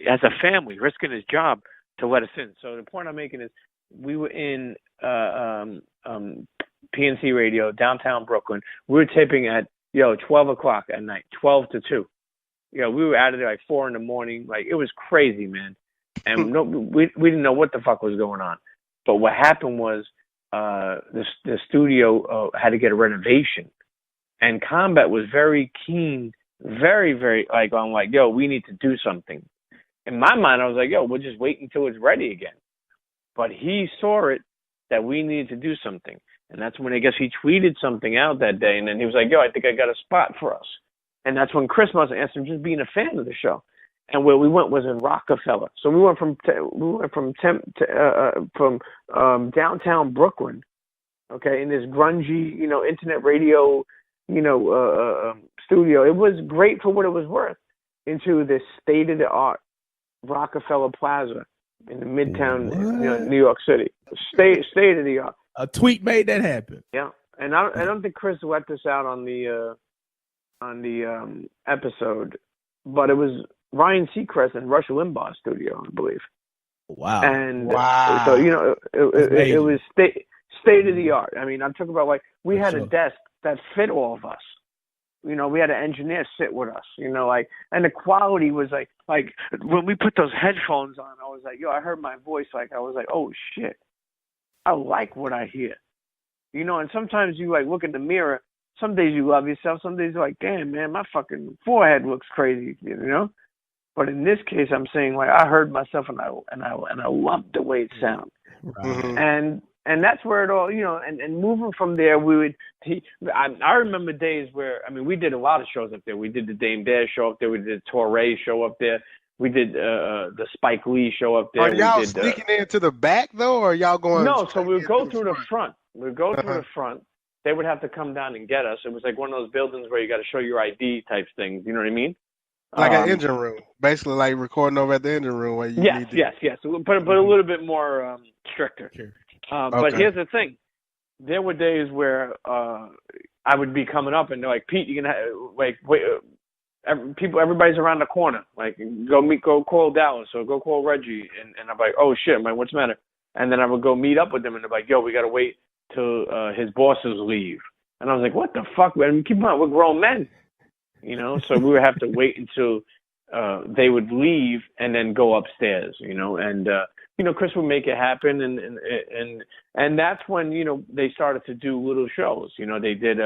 as a family, risking his job to let us in. So the point I'm making is we were in PNC Radio, downtown Brooklyn. We were taping at, 12 o'clock at night, 12 to 2. We were out of there like 4 in the morning. Like, it was crazy, man. And we didn't know what the fuck was going on. But what happened was the studio had to get a renovation. And Combat was very keen, very, very, I'm like, yo, we need to do something. In my mind, I was like, yo, we'll just wait until it's ready again. But he saw it that we needed to do something. And that's when I guess he tweeted something out that day. And then he was like, yo, I think I got a spot for us. And that's when Chris must have asked him, just being a fan of the show. And where we went was in Rockefeller. So we went from downtown Brooklyn, okay, in this grungy, internet radio, studio. It was great for what it was worth, into this state-of-the-art Rockefeller Plaza in the Midtown, New York City. State-of-the-art. A tweet made that happen. Yeah, and I don't think Chris let this out on the episode, but it was Ryan Seacrest and Rush Limbaugh's studio, I believe. Wow. And so, it was state of the art. I mean, I'm talking about we had a desk that fit all of us. We had an engineer sit with us, and the quality was like when we put those headphones on, I was like, yo, I heard my voice. I was like, oh shit, I like what I hear. And sometimes you look in the mirror. Some days you love yourself. Some days you're like, damn, man, my fucking forehead looks crazy, But in this case, I'm saying I heard myself and I loved the way it sounded. Right. And that's where it all, and moving from there, I remember days where, we did a lot of shows up there. We did the Dame Dash show up there. We did the Torre show up there. We did the Spike Lee show up there. Are y'all sneaking into the back though, or are y'all going? No, so we would go through the front. We would go through the front. They would have to come down and get us. It was like one of those buildings where you got to show your ID type things. You know what I mean? Like an engine room, basically like recording over at the engine room where you need to... Yes, but a little bit more stricter. But here's the thing: there were days where I would be coming up and they're like, Pete, you can everybody's around the corner. Like, go call Dallas or go call Reggie, and I'm like, oh shit, man, what's the matter? And then I would go meet up with them, and they're like, yo, we gotta wait till his bosses leave. And I was like, what the fuck, man? Keep on, we're grown men. You know, so we would have to wait until they would leave and then go upstairs, you know, and Chris would make it happen, and that's when, you know, they started to do little shows. You know, they did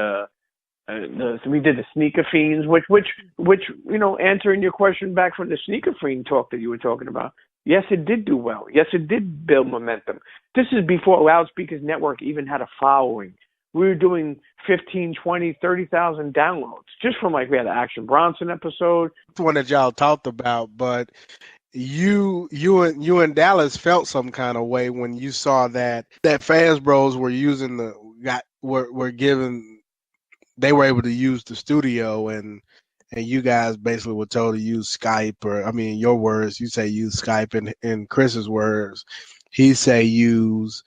we did the Sneaker Fiends, which you know, answering your question back from the Sneaker Fiend talk that you were talking about. Yes, it did do well. Yes, it did build momentum. This is before Loudspeakers Network even had a following. We were doing 15, 20, 30,000 downloads just from, like, we had an Action Bronson episode. It's one that y'all talked about, but you and Dallas felt some kind of way when you saw that Fans Bros were using they were able to use the studio, and you guys basically were told to use Skype, or, I mean, in your words, you say use Skype, and in Chris's words, he say use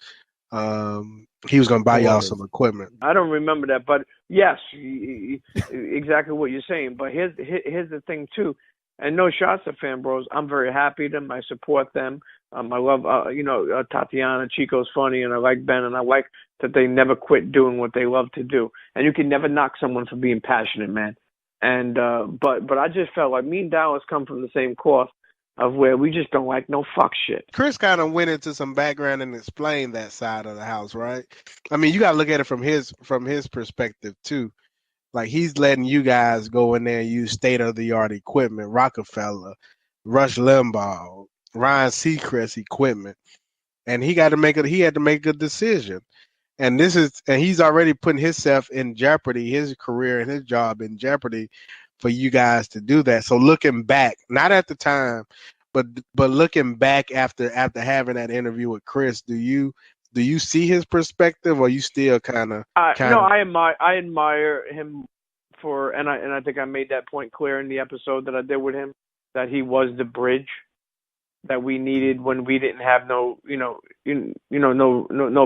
he was going to buy y'all some equipment. I don't remember that, but yes, exactly what you're saying. But here's the thing too, and no shots at Fan Bros. I'm very happy to them. I support them. I love, Tatiana, Chico's funny, and I like Ben, and I like that they never quit doing what they love to do. And you can never knock someone for being passionate, man. And but I just felt like me and Dallas come from the same cloth of where we just don't like no fuck shit. Chris kind of went into some background and explained that side of the house, right? I mean, you got to look at it from his perspective too. Like, he's letting you guys go in there and use state-of-the-art equipment, Rockefeller, Rush Limbaugh, Ryan Seacrest equipment, and he had to make a decision. And he's already putting himself in jeopardy, his career and his job in jeopardy for you guys to do that. So looking back, not at the time, but looking back after having that interview with Chris, do you see his perspective, or you still kind of? No, I admire him for, and I think I made that point clear in the episode that I did with him, that he was the bridge that we needed when we didn't have no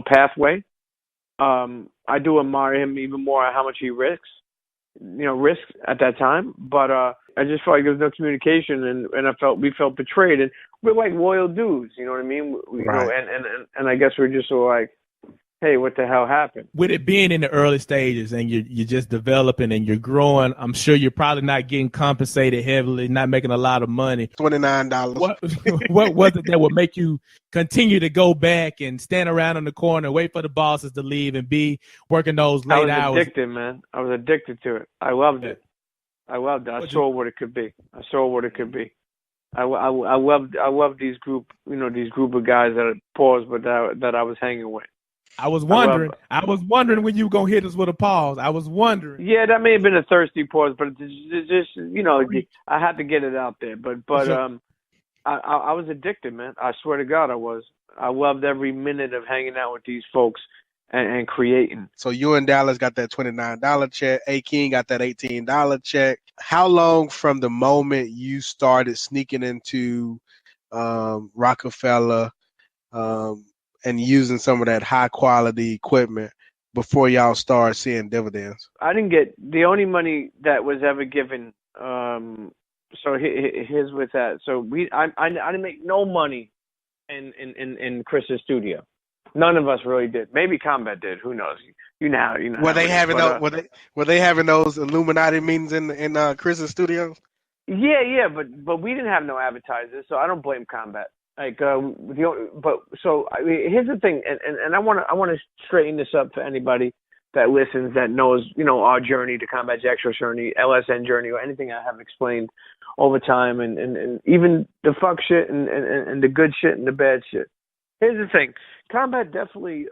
pathway. I do admire him even more at how much he risks at that time, but I just felt like there was no communication, and we felt betrayed, and we're like loyal dudes, you know what I mean? Right. And I guess we're just sort of like, hey, what the hell happened? With it being in the early stages and you're just developing and you're growing, I'm sure you're probably not getting compensated heavily, not making a lot of money. $29. What was it that would make you continue to go back and stand around in the corner, wait for the bosses to leave, and be working those late hours? I was addicted, man. I was addicted to it. I loved it. I saw what it could be. I love these group of guys that are pause, but that I was hanging with. I was wondering when you were gonna hit us with a pause. I was wondering. Yeah, that may have been a thirsty pause, but it's just I had to get it out there. But sure. I was addicted, man. I swear to God, I was. I loved every minute of hanging out with these folks and creating. So you and Dallas got that $29 check. A-King got that $18 check. How long from the moment you started sneaking into Rockefeller and using some of that high quality equipment before y'all start seeing dividends? I didn't get the only money that was ever given. So here's with that. So I didn't make no money in Chris's studio. None of us really did. Maybe Combat did. Who knows? You know. Were they having those Illuminati meetings in Chris's studio? Yeah, but we didn't have no advertisers, so I don't blame Combat. Like, here's the thing, and I want to straighten this up for anybody that listens that knows, our journey, the Combat Jack Show journey, LSN journey, or anything I have explained over time, and even the fuck shit and the good shit and the bad shit. Here's the thing, Combat definitely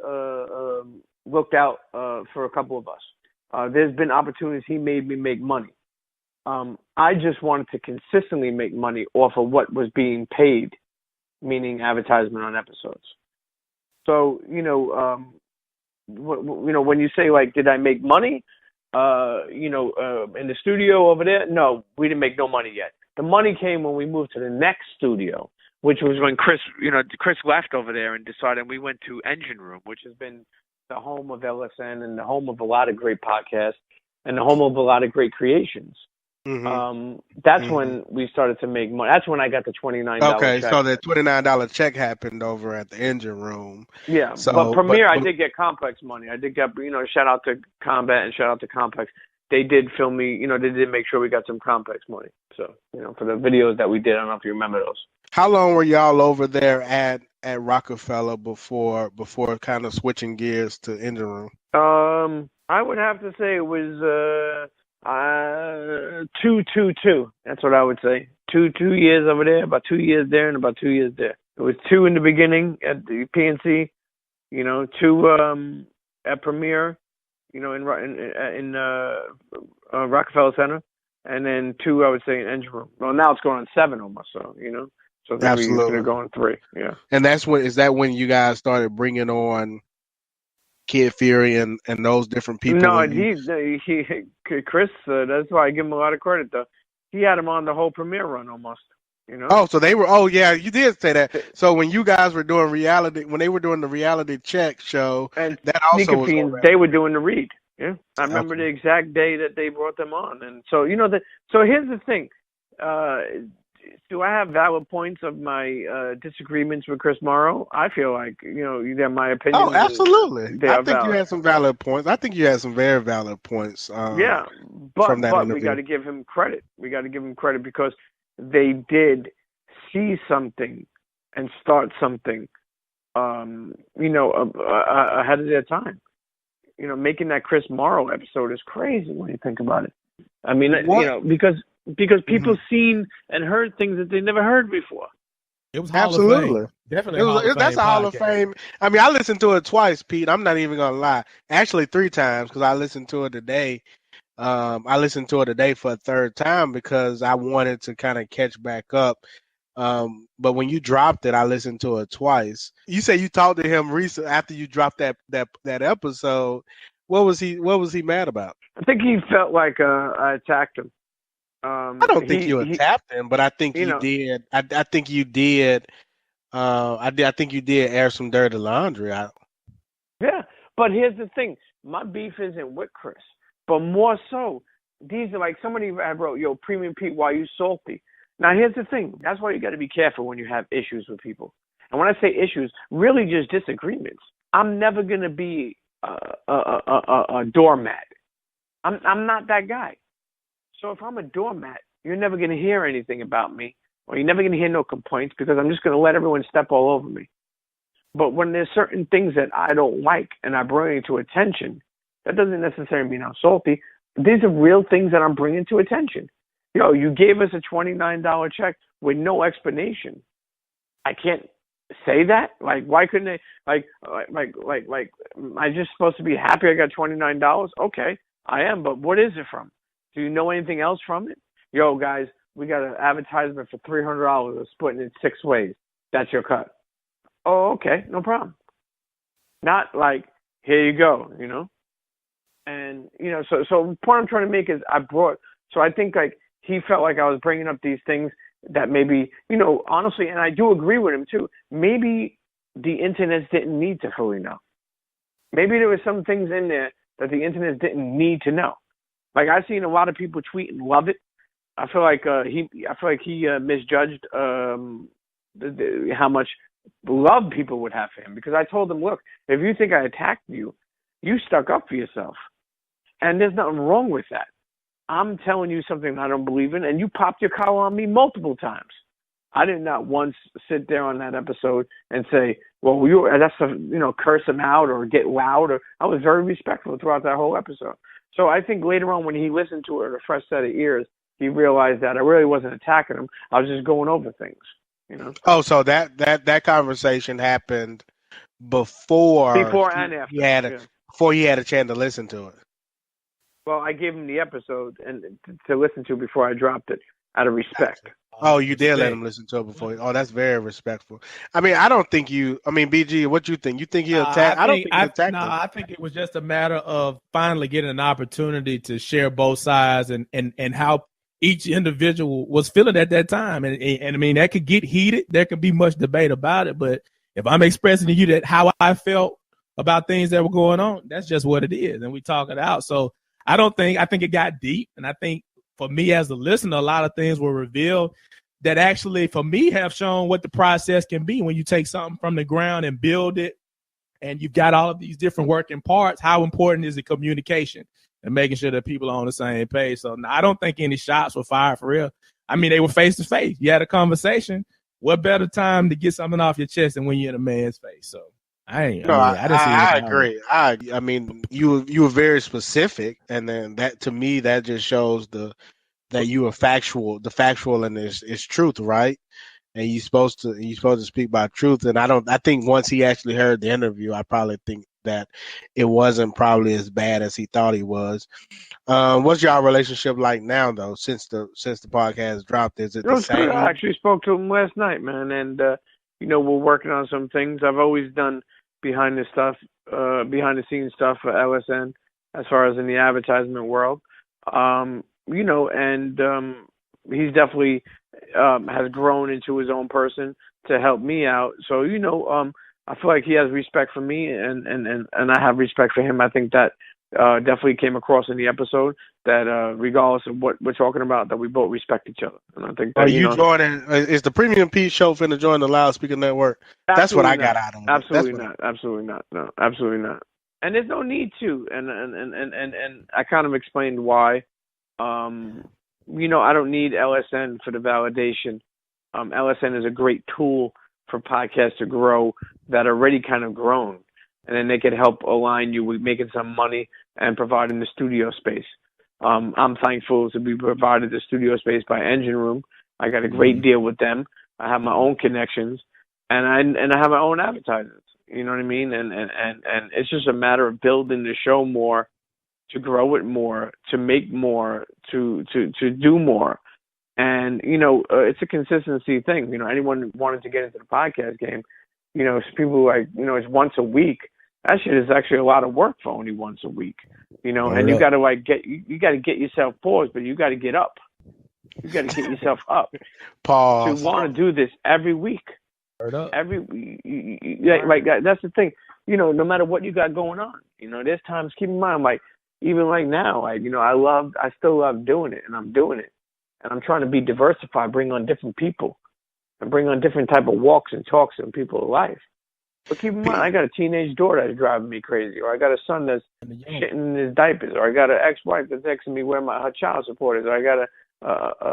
looked out for a couple of us. There's been opportunities he made me make money. I just wanted to consistently make money off of what was being paid, meaning advertisement on episodes. So, when you say, like, did I make money, in the studio over there? No, we didn't make no money yet. The money came when we moved to the next studio, which was when Chris left over there and decided we went to Engine Room, which has been the home of LSN and the home of a lot of great podcasts and the home of a lot of great creations. Mm-hmm. That's when we started to make money. That's when I got the $29 okay, check. so the $29 check happened over at the Engine Room. Yeah, but Premiere, I did get Complex money. I did get, shout out to Combat and shout out to Complex. They did film me, they did make sure we got some Complex money. So, for the videos that we did, I don't know if you remember those. How long were y'all over there at Rockefeller before kind of switching gears to Engine Room? I would have to say it was 2. That's what I would say. 2 years over there, about 2 years there, and about 2 years there. It was 2 in the beginning at the PNC, 2 at Premiere, in Rockefeller Center, and then 2, I would say, in Engine Room. Well, now it's going on 7 almost, so so absolutely, we're going 3, yeah. And is that when you guys started bringing on Kid Fury and those different people? No, Chris, that's why I give him a lot of credit, though. He had him on the whole Premiere run almost, Oh, so they were, yeah, you did say that. So when you guys were doing when they were doing the reality check show, and that also was Fiends, they were doing the read. Yeah, I remember the exact day that they brought them on. And so, so here's the thing. Do I have valid points of my disagreements with Chris Morrow? I feel like, they're my opinion. Oh, absolutely. I think you had some valid points. I think you had some very valid points. Yeah, but we got to give him credit. We got to give him credit because they did see something and start something, ahead of their time. Making that Chris Morrow episode is crazy when you think about it. I mean, because people seen and heard things that they never heard before. It was absolutely, definitely. That's a Hall of Fame. I mean, I listened to it twice, Pete. I'm not even gonna lie. Actually, 3 times because I listened to it today. I listened to it today for a 3rd time because I wanted to kind of catch back up. But when you dropped it, I listened to it twice. You say you talked to him recently after you dropped that episode. What was he mad about? I think he felt like I attacked him. I don't think you attacked him, but I think you did. I think you did. I think you did air some dirty laundry out. Yeah, but here's the thing: my beef isn't with Chris, but more so, these are like somebody had wrote, "Yo, Premium Pete, why you salty?" Now here's the thing: that's why you got to be careful when you have issues with people. And when I say issues, really just disagreements. I'm never gonna be a doormat. I'm not that guy. So if I'm a doormat, you're never going to hear anything about me, or you're never going to hear no complaints because I'm just going to let everyone step all over me. But when there's certain things that I don't like and I bring to attention, that doesn't necessarily mean I'm salty. These are real things that I'm bringing to attention. You gave us a $29 check with no explanation. I can't say that. Like, why couldn't they? Like, am I just supposed to be happy I got $29? Okay, I am. But what is it from? Do you know anything else from it? Yo, guys, we got an advertisement for $300. We're splitting it 6 ways. That's your cut. Oh, okay, no problem. Not like, here you go, And, so the point I'm trying to make is so I think like he felt like I was bringing up these things that maybe, honestly, and I do agree with him too, maybe the internet didn't need to fully know. Maybe there were some things in there that the internet didn't need to know. Like I've seen a lot of people tweet and love it. I feel like he misjudged how much love people would have for him, because I told him, look, if you think I attacked you, you stuck up for yourself, and there's nothing wrong with that. I'm telling you something I don't believe in, and you popped your collar on me multiple times. I did not once sit there on that episode and say, well, curse him out or get loud. I was very respectful throughout that whole episode. So I think later on when he listened to it with a fresh set of ears, he realized that I really wasn't attacking him. I was just going over things, Oh, so that conversation happened before and after. Before he had a chance to listen to it. Well, I gave him the episode and to listen to before I dropped it out of respect. Oh, you did let him listen to it before. Oh, that's very respectful. I mean, I don't think you. I mean, BG, what you think? You think he attacked? I don't think he attacked him. I think it was just a matter of finally getting an opportunity to share both sides and how each individual was feeling at that time. And I mean, that could get heated. There could be much debate about it. But if I'm expressing to you that how I felt about things that were going on, that's just what it is. And we talk it out. So I think it got deep. And I think for me as a listener, a lot of things were revealed that actually for me have shown what the process can be when you take something from the ground and build it. And you've got all of these different working parts. How important is the communication and making sure that people are on the same page? So I don't think any shots were fired for real. I mean, they were face to face. You had a conversation. What better time to get something off your chest than when you're in a man's face? So I agree. I mean, you were very specific, and then that to me that just shows that you are factual. The factual and is truth, right? And you're supposed to speak by truth. And I think once he actually heard the interview, I probably think that it wasn't probably as bad as he thought he was. What's your relationship like now, though? Since the podcast dropped, is it the same? I actually spoke to him last night, man, and we're working on some things. I've always done behind the scenes stuff for LSN, as far as in the advertisement world. He's definitely has grown into his own person to help me out. So I feel like he has respect for me, and I have respect for him. I think that definitely came across in the episode that regardless of what we're talking about, that we both respect each other. And I think that, joining? Is the Premium Pete show finna join the Loudspeaker Network? That's what I got out of it. Absolutely not. Absolutely not. No, absolutely not. And there's no need to. And I kind of explained why. I don't need LSN for the validation. LSN is a great tool for podcasts to grow that are already kind of grown. And then they can help align you with making some money and providing the studio space. I'm thankful to be provided the studio space by Engine Room. I got a great deal with them. I have my own connections, and I have my own advertisers. You know what I mean? And it's just a matter of building the show more, to grow it more, to make more, to do more. And, it's a consistency thing. Anyone wanted to get into the podcast game, people like, it's once a week. That shit is actually a lot of work for only once a week, and you got to you got to get yourself paused, but you got to get up. You got to get yourself up. Pause. To want to do this every week. That's the thing. No matter what you got going on, there's times, keep in mind, like, even like now, I still love doing it, and I'm doing it. And I'm trying to be diversified, bring on different people, and bring on different type of walks and talks in people's life. But keep in mind, I got a teenage daughter that's driving me crazy, or I got a son that's shitting in his diapers, or I got an ex-wife that's texting me where her child support is, or I got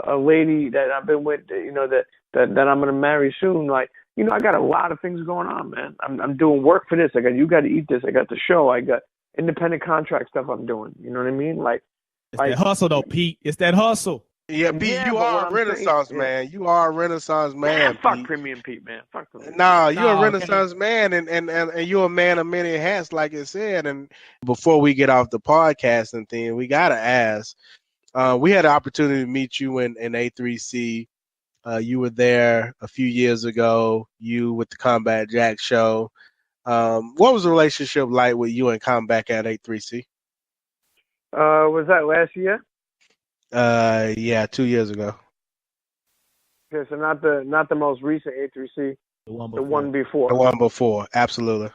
a lady that I've been with, that I'm gonna marry soon. Like, I got a lot of things going on, man. I'm doing work for this. I got You Got to Eat This. I got the show. I got independent contract stuff I'm doing. You know what I mean? Like, that hustle though, Pete. It's that hustle. Yeah, Pete, you are a Renaissance man. You are a Renaissance man. Fuck Pete. Premium Pete, man. Fuck them. Nah, you're a Renaissance man, and you're a man of many hats, like it said. And before we get off the podcasting thing, we gotta ask. We had the opportunity to meet you in A3C. You were there a few years ago. You with the Combat Jack show. What was the relationship like with you and Combat at A3C? Was that last year? Yeah, 2 years ago. Okay, so not the most recent A3C. The one before. The one before, absolutely.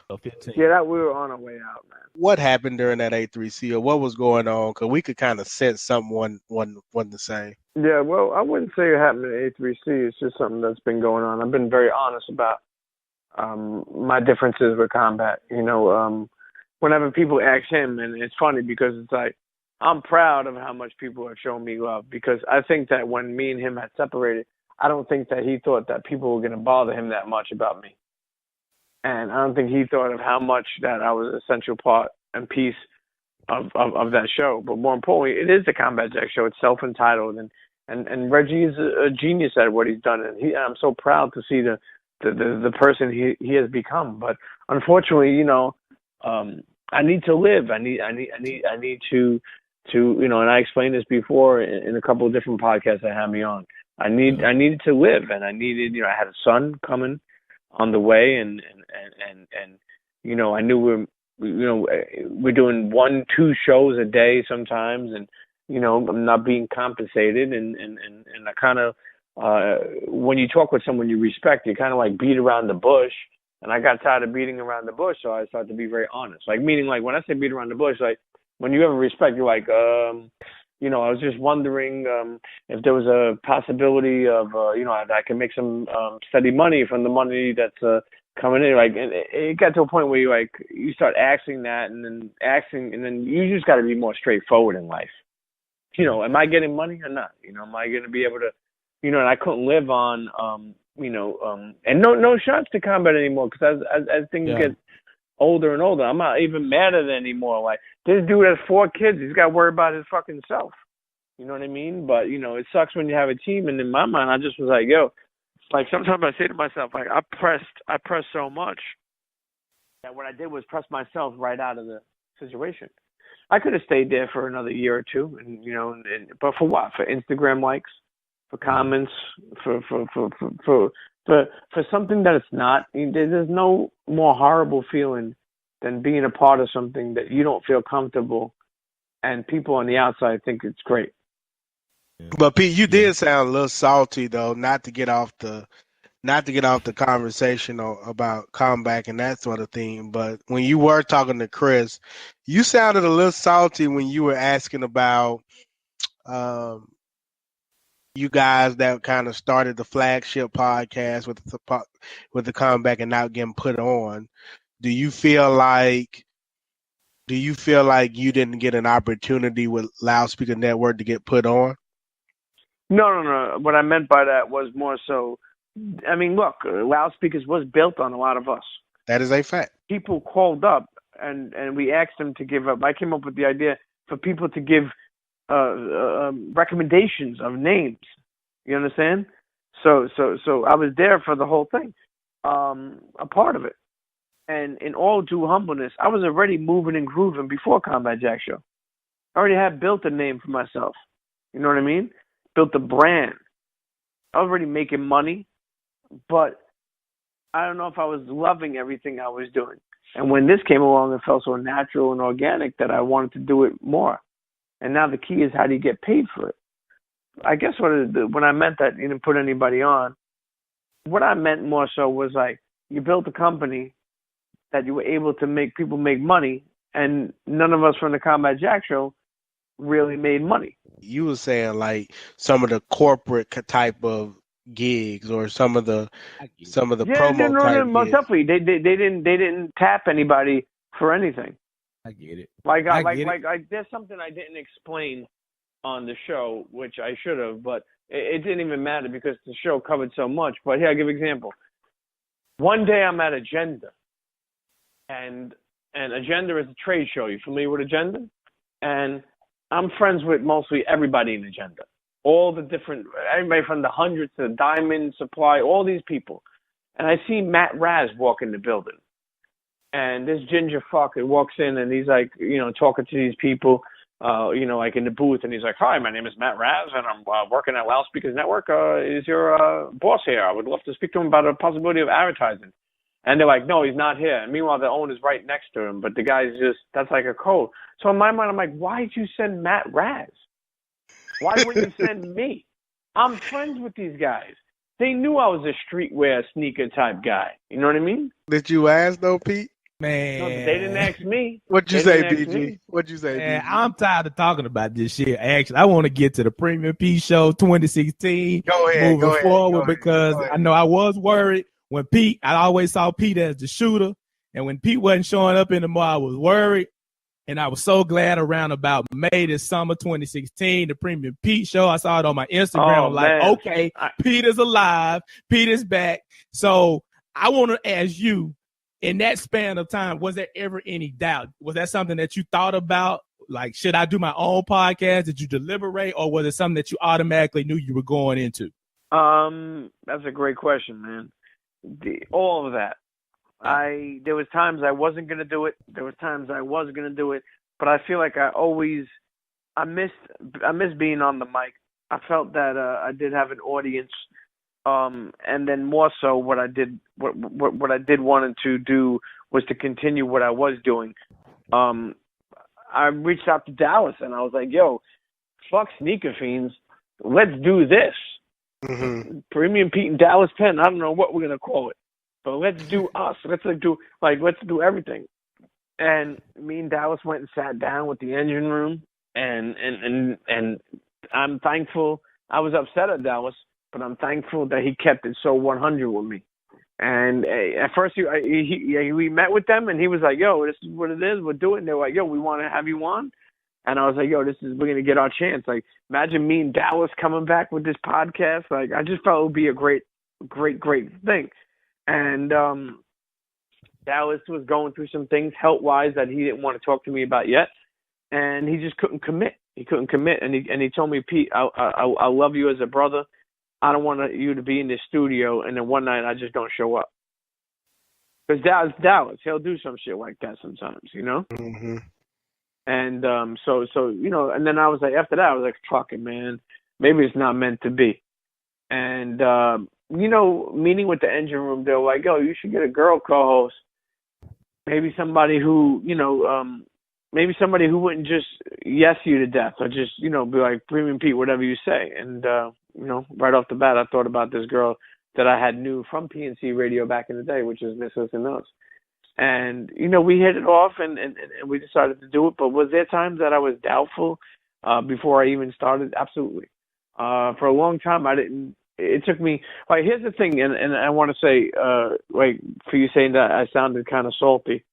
Yeah, that we were on our way out, man. What happened during that A3C, or what was going on? Because we could kind of sense something wasn't the same. Yeah, well, I wouldn't say it happened at A3C. It's just something that's been going on. I've been very honest about my differences with Combat. Whenever people ask him, and it's funny because it's like, I'm proud of how much people have shown me love, because I think that when me and him had separated, I don't think that he thought that people were going to bother him that much about me. And I don't think he thought of how much that I was an essential part and piece of that show. But more importantly, it is the Combat Jack show. It's self-entitled, and Reggie is a genius at what he's done. And I'm so proud to see the person he has become. But unfortunately, I need to live. I need to to, and I explained this before in a couple of different podcasts that had me on. I needed to live, and I needed, I had a son coming on the way, and I knew we're doing 1-2 shows a day sometimes, and I'm not being compensated, and I kind of, when you talk with someone you respect, you kind of like beat around the bush, and I got tired of beating around the bush, so I started to be very honest. Like, meaning, like, when I say beat around the bush, like, when you have respect, you're like, I was just wondering if there was a possibility of, I can make some steady money from the money that's coming in. Like, and it got to a point where you start asking that, and then you just got to be more straightforward in life. Am I getting money or not? Am I going to be able to, and I couldn't live on, and no shots to combat anymore, because as things get older and older, I'm not even mad at it anymore. Like, this dude has 4 kids. He's got to worry about his fucking self. You know what I mean? But, it sucks when you have a team. And in my mind, I just was like, yo, like, sometimes I say to myself, like, I pressed so much that what I did was press myself right out of the situation. I could have stayed there for another year or two, but for what? For Instagram likes, for comments, for something that it's not. There's no more horrible feeling than being a part of something that you don't feel comfortable, and people on the outside think it's great. But Pete, you did sound a little salty though, not to get off the conversation about comeback and that sort of thing. But when you were talking to Chris, you sounded a little salty when you were asking about you guys that kind of started the flagship podcast with the comeback and now getting put on. Do you feel like you didn't get an opportunity with Loudspeaker Network to get put on? No. What I meant by that was more so, I mean, look, Loudspeakers was built on a lot of us. That is a fact. People called up and we asked them to give up. I came up with the idea for people to give recommendations of names. You understand? So I was there for the whole thing, a part of it. And in all due humbleness, I was already moving and grooving before Combat Jack Show. I already had built a name for myself. You know what I mean? Built a brand. I was already making money, but I don't know if I was loving everything I was doing. And when this came along, it felt so natural and organic that I wanted to do it more. And now the key is, how do you get paid for it? I guess when I meant that you didn't put anybody on, what I meant more so was like, you built a company that you were able to make people make money, and none of us from the Combat Jack Show really made money. You were saying like some of the corporate type of gigs, or some of the promo type most gigs. Definitely. They didn't tap anybody for anything. I get it. Like there's something I didn't explain on the show, which I should have, but it didn't even matter because the show covered so much. But here, I'll give an example. One day I'm at Agenda, and Agenda is a trade show. You familiar with Agenda? And I'm friends with mostly everybody in Agenda. Everybody from the Hundreds to the Diamond Supply, all these people. And I see Matt Raz walk in the building. And this ginger fucker walks in and he's like, talking to these people, like in the booth. And he's like, "Hi, my name is Matt Raz and I'm working at Loudspeakers Network. Is your boss here? I would love to speak to him about a possibility of advertising." And they're like, "No, he's not here." And meanwhile, the owner's right next to him. But the guy's that's like a code. So in my mind, I'm like, why did you send Matt Raz? Why wouldn't you send me? I'm friends with these guys. They knew I was a streetwear sneaker type guy. You know what I mean? Did you ask though, Pete? Man, no, they didn't ask me. What'd you say, BG? What'd you say, man, BG? I'm tired of talking about this shit. Actually, I want to get to the Premium P Show 2016. Go ahead. Moving forward, because I know I was worried when I always saw Pete as the shooter. And when Pete wasn't showing up anymore, I was worried. And I was so glad around about May this summer 2016, the Premium Pete Show. I saw it on my Instagram. I'm like, okay, Pete is alive. Pete is back. So I want to ask you, in that span of time, was there ever any doubt? Was that something that you thought about? Like, should I do my own podcast? Did you deliberate? Or was it something that you automatically knew you were going into? That's a great question, man. All of that. There was times I wasn't going to do it. There was times I was going to do it. But I feel like I always I missed being on the mic. I felt that I did have an audience, and then more so, what I did wanted to do was to continue what I was doing. I reached out to Dallas and I was like, "Yo, fuck Sneaker Fiends, let's do this." Mm-hmm. Premium Pete and Dallas Penn. I don't know what we're gonna call it, but let's do us. Let's do everything. And me and Dallas went and sat down with the engine room, and I'm thankful. I was upset at Dallas, but I'm thankful that he kept it so 100 with me. And at first, we met with them, and he was like, "Yo, this is what it is. We're doing." They're like, "Yo, we want to have you on." And I was like, "Yo, we're gonna get our chance." Like, imagine me and Dallas coming back with this podcast. Like, I just felt it would be a great thing. And Dallas was going through some things health-wise that he didn't want to talk to me about yet, and he just couldn't commit. He couldn't commit, and he told me, "Pete, I love you as a brother. I don't want you to be in the studio, and then one night I just don't show up." Because Dallas, he'll do some shit like that sometimes, you know? Mm-hmm. And so you know, and then I was like, after that, I was like, fuck it, man. Maybe it's not meant to be. And, you know, meeting with the engine room, they were like, "Yo, you should get a girl co-host. Maybe somebody who, you know, maybe somebody who wouldn't just yes you to death or just, you know, be like, Premium Pete, whatever you say." And, you know, right off the bat, I thought about this girl that I had knew from PNC Radio back in the day, which is Miss Listen Knows. And, you know, we hit it off and we decided to do it. But was there times that I was doubtful before I even started? Absolutely. For a long time, it took me, like, here's the thing, and I want to say, like, for you saying that I sounded kind of salty.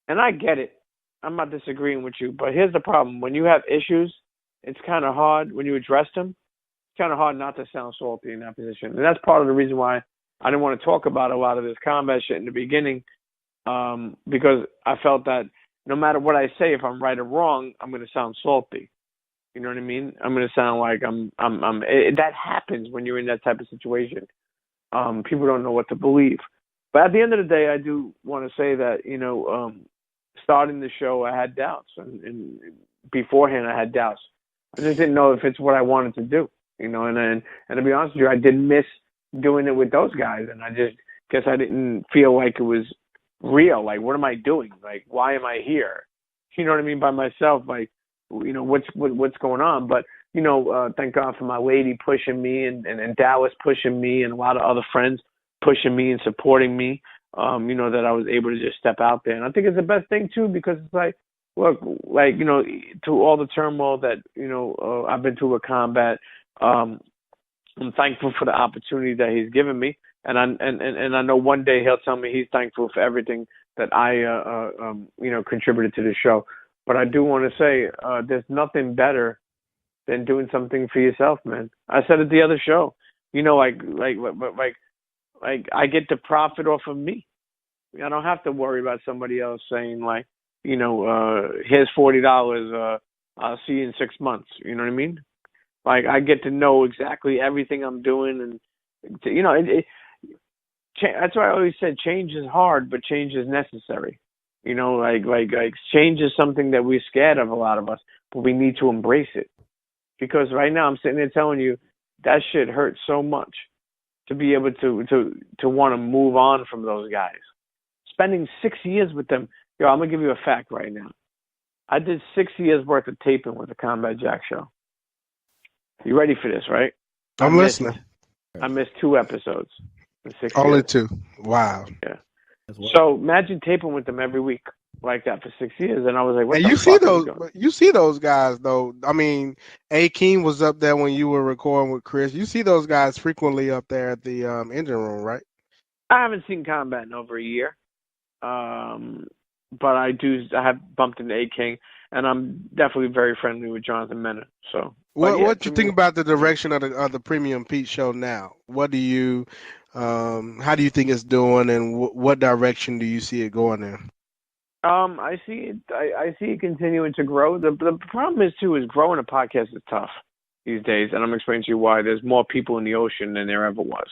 And I get it. I'm not disagreeing with you. But here's the problem. When you have issues, it's kind of hard when you address them. It's kind of hard not to sound salty in that position. And that's part of the reason why I didn't want to talk about a lot of this combat shit in the beginning, because I felt that no matter what I say, if I'm right or wrong, I'm going to sound salty. You know what I mean? I'm going to sound like that happens when you're in that type of situation. People don't know what to believe. But at the end of the day, I do want to say that, you know, starting the show, I had doubts. And beforehand, I had doubts. I just didn't know if it's what I wanted to do. You know, and to be honest with you, I did miss doing it with those guys, and I just guess I didn't feel like it was real. Like, what am I doing? Like, why am I here? You know what I mean? By myself, like, you know, what's going on? But, you know, thank God for my lady pushing me and Dallas pushing me and a lot of other friends pushing me and supporting me, you know, that I was able to just step out there. And I think it's the best thing, too, because it's like, look, like, you know, through all the turmoil that, you know, I've been through with combat, I'm thankful for the opportunity that he's given me, and I know one day he'll tell me he's thankful for everything that I you know, contributed to the show. But I do want to say there's nothing better than doing something for yourself, man. I said it the other show, you know, like I get to profit off of me. I don't have to worry about somebody else saying, like, you know, here's $40. I'll see you in 6 months. You know what I mean? Like, I get to know exactly everything I'm doing, and you know, that's why I always said change is hard, but change is necessary. You know, like change is something that we're scared of, a lot of us, but we need to embrace it. Because right now I'm sitting there telling you that shit hurts so much to be able to want to move on from those guys. Spending 6 years with them, yo, I'm gonna give you a fact right now. I did 6 years worth of taping with the Combat Jack Show. You ready for this, right? I'm listening. I missed 2 episodes in 6 years. Only 2. Wow. Yeah. So imagine taping with them every week like that for 6 years, and I was like, "What?" And you see those guys though. I mean, Akeem was up there when you were recording with Chris. You see those guys frequently up there at the engine room, right? I haven't seen Combat in over a year, but I have bumped into A-King, and I'm definitely very friendly with Jonathan Mena. So. What do you think about the direction of the Premium Pete show now? What do you, how do you think it's doing, and what direction do you see it going in? I see it continuing to grow. The problem is growing a podcast is tough these days, and I'm explaining to you why. There's more people in the ocean than there ever was.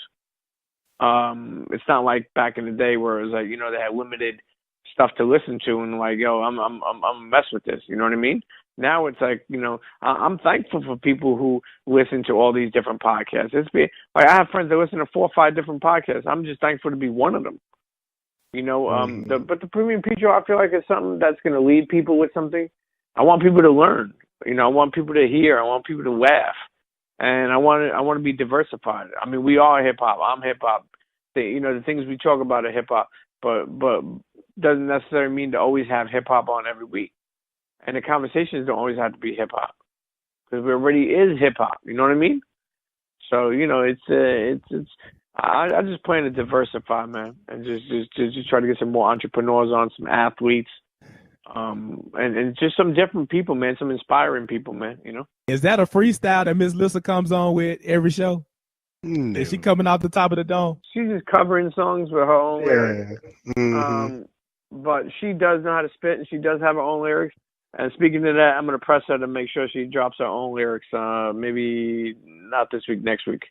It's not like back in the day where it was like, you know, they had limited stuff to listen to, and like, yo, I'm mess with this. You know what I mean? Now it's like, I'm thankful for people who listen to all these different podcasts. I have friends that listen to 4 or 5 different podcasts. I'm just thankful to be one of them. But the Premium Pete Show, I feel like it's something that's going to lead people with something. I want people to learn. I want people to hear. I want people to laugh, and I want to be diversified. I mean, we are hip hop. I'm hip hop. The things we talk about are hip hop, but doesn't necessarily mean to always have hip hop on every week. And the conversations don't always have to be hip hop, because we already is hip hop. You know what I mean? So it's. I just plan to diversify, man, and just try to get some more entrepreneurs on, some athletes, and just some different people, man, some inspiring people, man. Is that a freestyle that Miss Lissa comes on with every show? No. Is she coming off the top of the dome? She's just covering songs with her own lyrics. Mm-hmm. But she does know how to spit, and she does have her own lyrics. And speaking of that, I'm going to press her to make sure she drops her own lyrics. Maybe not this week, next week.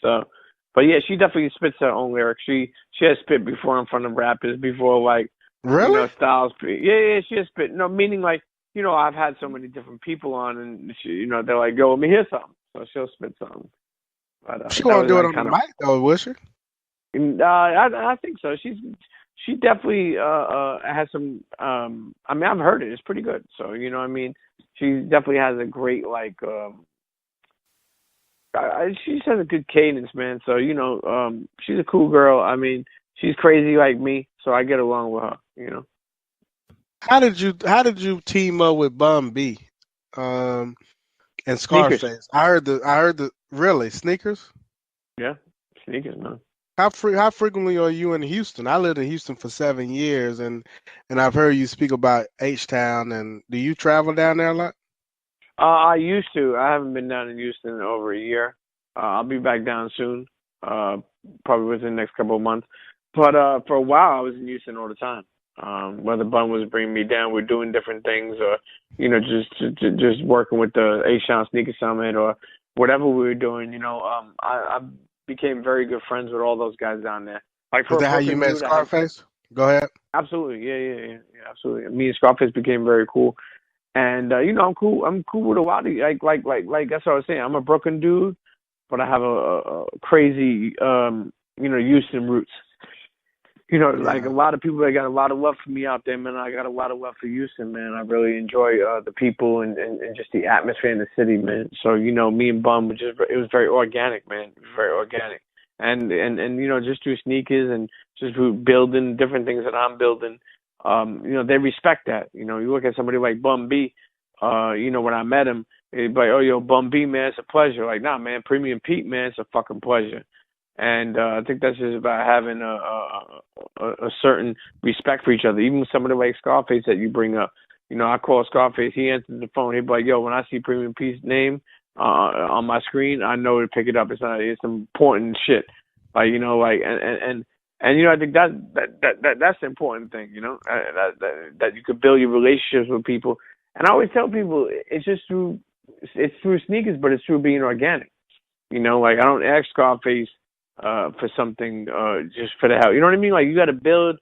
So, but yeah, she definitely spits her own lyrics. She has spit before in front of rappers, before really? Styles. Yeah, she has spit. No, meaning I've had so many different people on, and they're like, yo, let me hear something. So she'll spit something. But, she won't do it on the mic though, will she? I think so. She definitely has some. I mean, I've heard it. It's pretty good. So she definitely has a great she just has a good cadence, man. So she's a cool girl. I mean, she's crazy like me, so I get along with her. How did you team up with Bun B, and Scarface? Sneakers. I heard the really Sneakers. Yeah, Sneakers, man. How frequently are you in Houston? I lived in Houston for 7 years, and I've heard you speak about H-Town. And do you travel down there a lot? I used to. I haven't been down in Houston in over a year. I'll be back down soon, probably within the next couple of months. But for a while, I was in Houston all the time. Whether Bun was bringing me down, we're doing different things, or just working with the H-Town Sneaker Summit or whatever we were doing. I became very good friends with all those guys down there. Is that how you met Scarface? Go ahead. Absolutely, yeah, absolutely. Me and Scarface became very cool, and I'm cool. I'm cool with a lot of like that's what I was saying. I'm a Brooklyn dude, but I have a crazy Houston roots. A lot of people, they got a lot of love for me out there, man. I got a lot of love for Houston, man. I really enjoy the people and just the atmosphere in the city, man. So, me and Bum, it was very organic, man. It was very organic. And just through sneakers and just through building different things that I'm building, they respect that. You look at somebody like Bum B, when I met him, he'd be like, oh, yo, Bum B, man, it's a pleasure. Like, nah, man, Premium Pete, man, it's a fucking pleasure. And I think that's just about having a certain respect for each other. Even with somebody like Scarface that you bring up. I call Scarface, he answers the phone, he'd be like, yo, when I see Premium Pete's name on my screen, I know to pick it up. It's important shit. I think that's the important thing, that you could build your relationships with people. And I always tell people it's through sneakers, but it's through being organic. I don't ask Scarface for something just for the hell. You know what I mean? You got to build,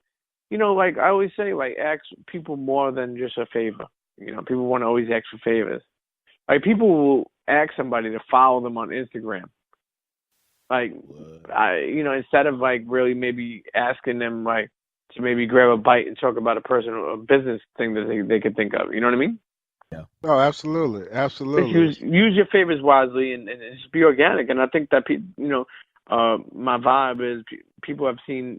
I always say, ask people more than just a favor. People want to always ask for favors. People will ask somebody to follow them on Instagram. Instead of really maybe asking them to maybe grab a bite and talk about a personal or business thing that they could think of. You know what I mean? Yeah. Oh, absolutely. Use your favors wisely and just be organic. And I think that my vibe is people have seen,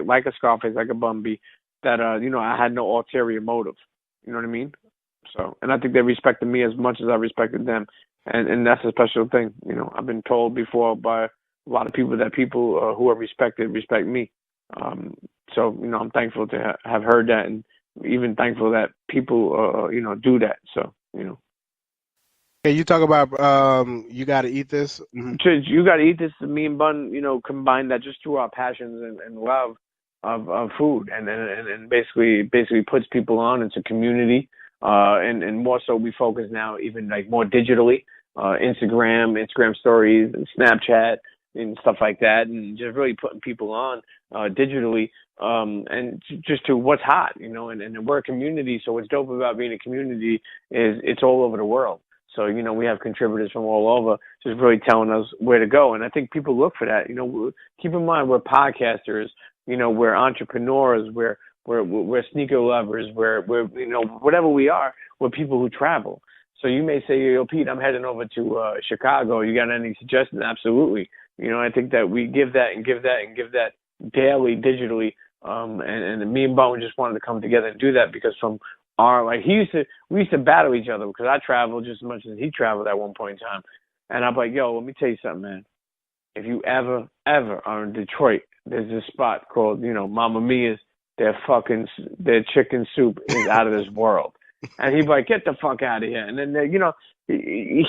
like a Scarface, like a Bun B, that, I had no ulterior motive. You know what I mean? So, and I think they respected me as much as I respected them. And that's a special thing. I've been told before by a lot of people that people who are respected respect me. So, I'm thankful to have heard that, and even thankful that people, do that. So, Hey, you talk about you got to eat this. Mm-hmm. You got to eat this. Me and Bun, combine that just through our passions and love of food, and basically puts people on into community. And more so, we focus now even more digitally, Instagram stories and Snapchat, and stuff like that, and just really putting people on digitally, and just to what's hot, and we're a community. So what's dope about being a community is it's all over the world. So, we have contributors from all over just really telling us where to go. And I think people look for that. Keep in mind, we're podcasters, we're entrepreneurs, we're sneaker lovers, we're whatever we are, we're people who travel. So you may say, yo, Pete, I'm heading over to Chicago. You got any suggestions? Absolutely. I think that we give that and give that and give that daily, digitally. And me and Bone just wanted to come together and do that because from we used to battle each other because I traveled just as much as he traveled at one point in time. And I'm like, yo, let me tell you something, man. If you ever are in Detroit, there's this spot called, Mama Mia's. Their chicken soup is out of this world. And he'd be like, get the fuck out of here. And then, he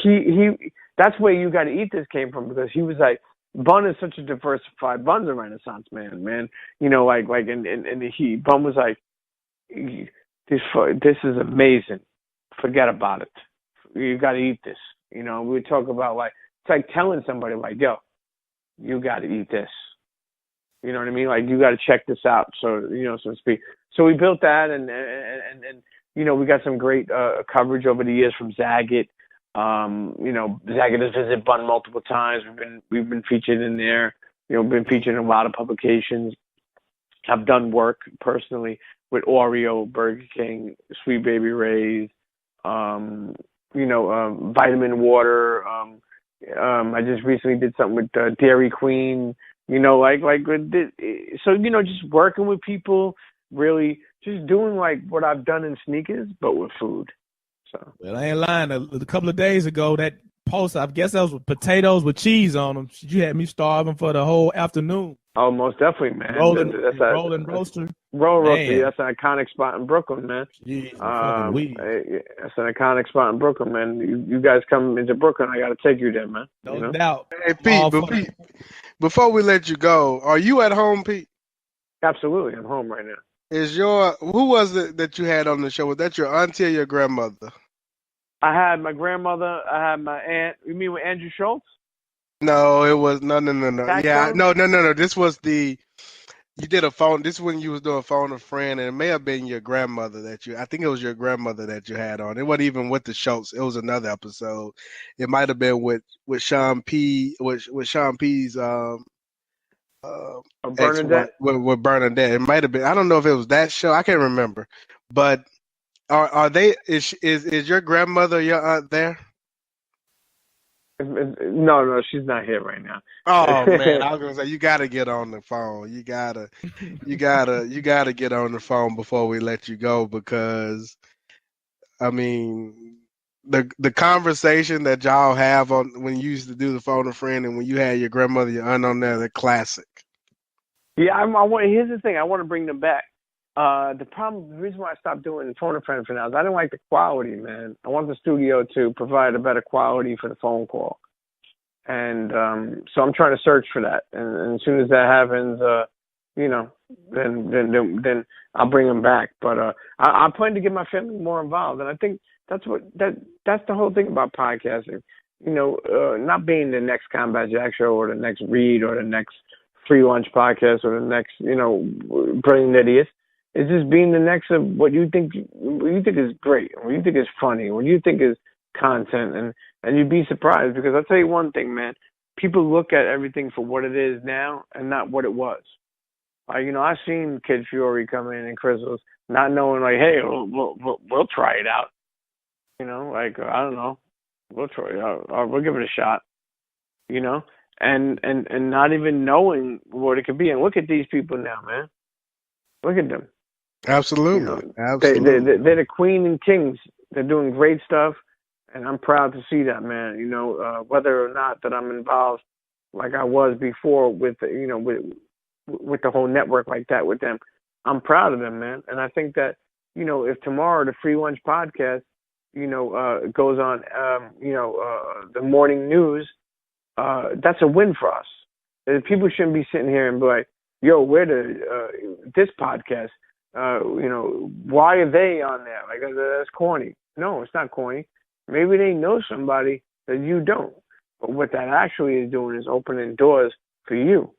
that's where You Gotta Eat This came from, because he was like, Bun is such a diversified, Bun's a Renaissance man. Bun was like, this is amazing. Forget about it. You got to eat this. We would talk about it's like telling somebody yo, you got to eat this. You know what I mean? You got to check this out. So, so to speak. So we built that and we got some great coverage over the years from Zagat. Zagat has visited Bun multiple times. We've been featured in there. Been featured in a lot of publications. I've done work personally with Oreo, Burger King, Sweet Baby Ray's, Vitamin Water. I just recently did something with Dairy Queen. So just working with people, really just doing what I've done in sneakers, but with food. So. Well, I ain't lying. A couple of days ago, that post, I guess that was with potatoes with cheese on them. You had me starving for the whole afternoon. Oh, most definitely, man. Rolling Roaster. Roaster, that's an iconic spot in Brooklyn, man. Jeez, that's an iconic spot in Brooklyn, man. You guys come into Brooklyn, I got to take you there, man. No doubt. Hey, Pete, before we let you go, are you at home, Pete? Absolutely, I'm home right now. Who was it that you had on the show? Was that your auntie or your grandmother? I had my grandmother. I had my aunt. You mean with Andrew Schultz? No, it was no. Yeah, no. This was you did a phone. This is when you was doing phone a friend, and it may have been your grandmother I think it was your grandmother that you had on. It wasn't even with the Schultz. It was another episode. It might have been with Sean P. With Sean P's Bernadette. With Bernadette. It might have been. I don't know if it was that show. I can't remember. But are they? Is your grandmother, your aunt there? No, she's not here right now. Oh man, I was gonna say you gotta get on the phone. You gotta get on the phone before we let you go, because I mean the conversation that y'all have on when you used to do the phone a friend and when you had your grandmother, your aunt on there, they're classic. Yeah, here's the thing. I want to bring them back. The reason why I stopped doing phone a friend for now is I didn't like the quality, man. I want the studio to provide a better quality for the phone call. And so I'm trying to search for that. And as soon as that happens, then I'll bring them back. But I plan to get my family more involved. And I think that's the whole thing about podcasting. Not being the next Combat Jack show or the next Read or the next Free Lunch podcast or the next, Brilliant Idiots. It's just being the next of what you think is great, what you think is funny, what you think is content, and you'd be surprised, because I'll tell you one thing, man. People look at everything for what it is now and not what it was. I've seen Kid Fury come in and Crystals not knowing, hey, we'll try it out. I don't know, we'll try it out. We'll give it a shot. And not even knowing what it could be. And look at these people now, man. Look at them. Absolutely. Absolutely. They're the queen and kings. They're doing great stuff, and I'm proud to see that, man. Whether or not that I'm involved like I was before with the whole network like that with them, I'm proud of them, man. And I think that, if tomorrow the Free Lunch Podcast, goes on, the morning news, that's a win for us. People shouldn't be sitting here and be like, yo, where this podcast? Why are they on there? That's corny. No, it's not corny. Maybe they know somebody that you don't. But what that actually is doing is opening doors for you.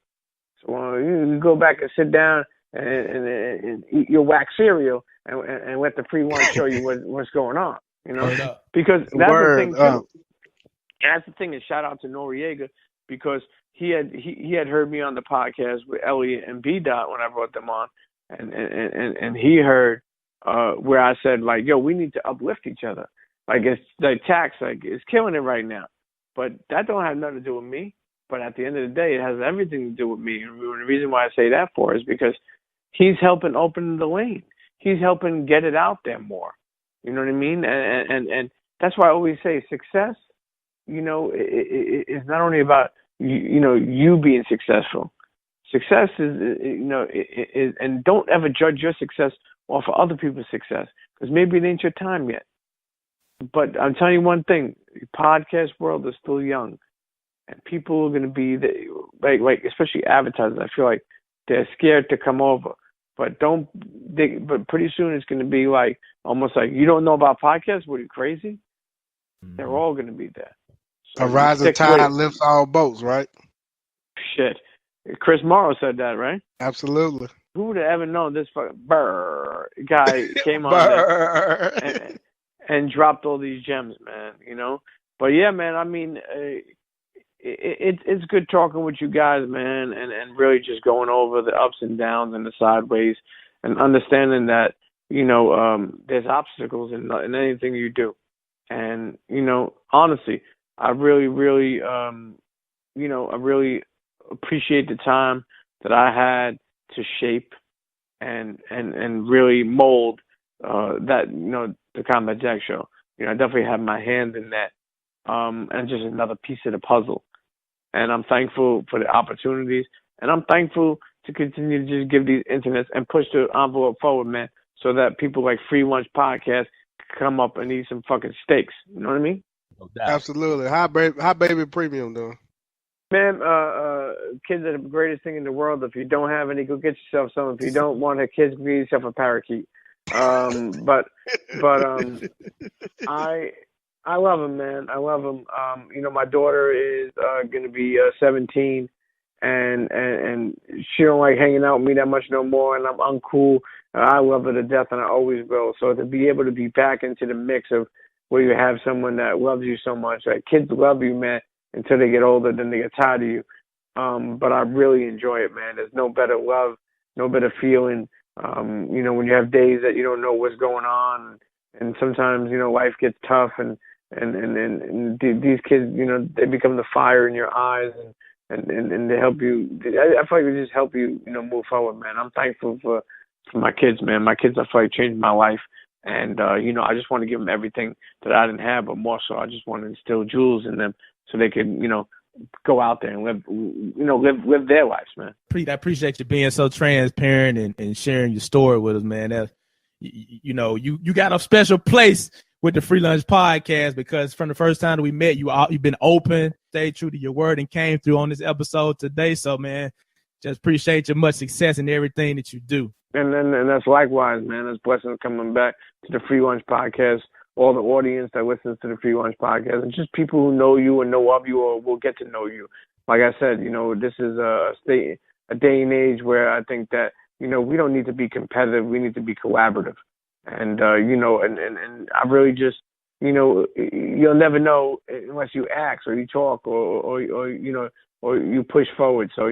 So you go back and sit down and eat your wax cereal and let the free lunch show you what's going on. Because that's the thing too. That's the thing. And shout out to Noriega, because he had heard me on the podcast with Elliot and B Dot when I brought them on, and he heard where I said, like, yo, we need to uplift each other. Like, it's like tax, like, it's killing it right now. But that don't have nothing to do with me. But at the end of the day, it has everything to do with me. And the reason why I say that for is because he's helping open the lane. He's helping get it out there more. You know what I mean? And that's why I always say success, is not only about, you being successful. Success is, and don't ever judge your success off of other people's success, because maybe it ain't your time yet. But I'm telling you one thing, the podcast world is still young, and people are going to be, like especially advertisers, I feel like they're scared to come over. But but pretty soon it's going to be like, almost like, you don't know about podcasts? What, are you crazy? Mm-hmm. They're all going to be there. So a rising tide lifts all boats, right? Shit. Chris Morrow said that, right? Absolutely. Who would have ever known this fucking guy came on there and dropped all these gems, man, But yeah, man, I mean, it's good talking with you guys, man, and really just going over the ups and downs and the sideways and understanding that, there's obstacles in anything you do. And, honestly, I really, really, I really appreciate the time that I had to shape and really mold that, the Combat Jack show. I definitely have my hand in that, and just another piece of the puzzle. And I'm thankful for the opportunities, and I'm thankful to continue to just give these internets and push the envelope forward, man, so that people like Free Lunch Podcast come up and eat some fucking steaks. You know what I mean? No doubt. Absolutely. How baby Premium doing? Man, kids are the greatest thing in the world. If you don't have any, go get yourself some. If you don't want a kid, get yourself a parakeet. But I love him, man. I love him. My daughter is gonna be 17, and she don't like hanging out with me that much no more, and I'm uncool. I love her to death, and I always will. So to be able to be back into the mix of where you have someone that loves you so much, like kids love you, man, until they get older, then they get tired of you. But I really enjoy it, man. There's no better love, no better feeling. When you have days that you don't know what's going on, and sometimes, life gets tough, and these kids, they become the fire in your eyes, and they help you. I feel like they just help you, move forward, man. I'm thankful for my kids, man. My kids, I feel like, changed my life. And, I just want to give them everything that I didn't have, but more so, I just want to instill jewels in them so they can, go out there and live their lives, man. I appreciate you being so transparent and sharing your story with us, man. That's, you got a special place with the Free Lunch Podcast, because from the first time that we met, you've been open, stayed true to your word, and came through on this episode today. So, man, just appreciate your much success in everything that you do. And that's likewise, man. There's blessings coming back to the Free Lunch Podcast, all the audience that listens to the Free Lunch Podcast, and just people who know you and know of you or will get to know you. Like I said, this is a day and age where I think that, we don't need to be competitive. We need to be collaborative. And, and I really just, you'll never know unless you ask or you talk or you push forward. So,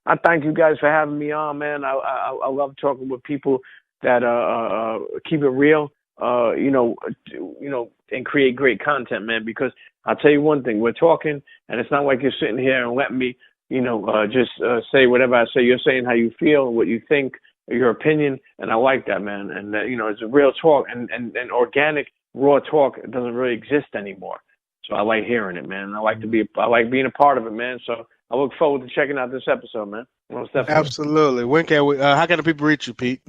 I thank you guys for having me on, man. I love talking with people that keep it real, and create great content, man, because I'll tell you one thing, we're talking, and it's not like you're sitting here and letting me, just say whatever I say. You're saying how you feel and what you think, your opinion, and I like that, man. And, it's a real talk, and organic, raw talk doesn't really exist anymore. So I like hearing it, man. I like being a part of it, man. So I look forward to checking out this episode, man. Absolutely. When can we? How can the people reach you, Pete?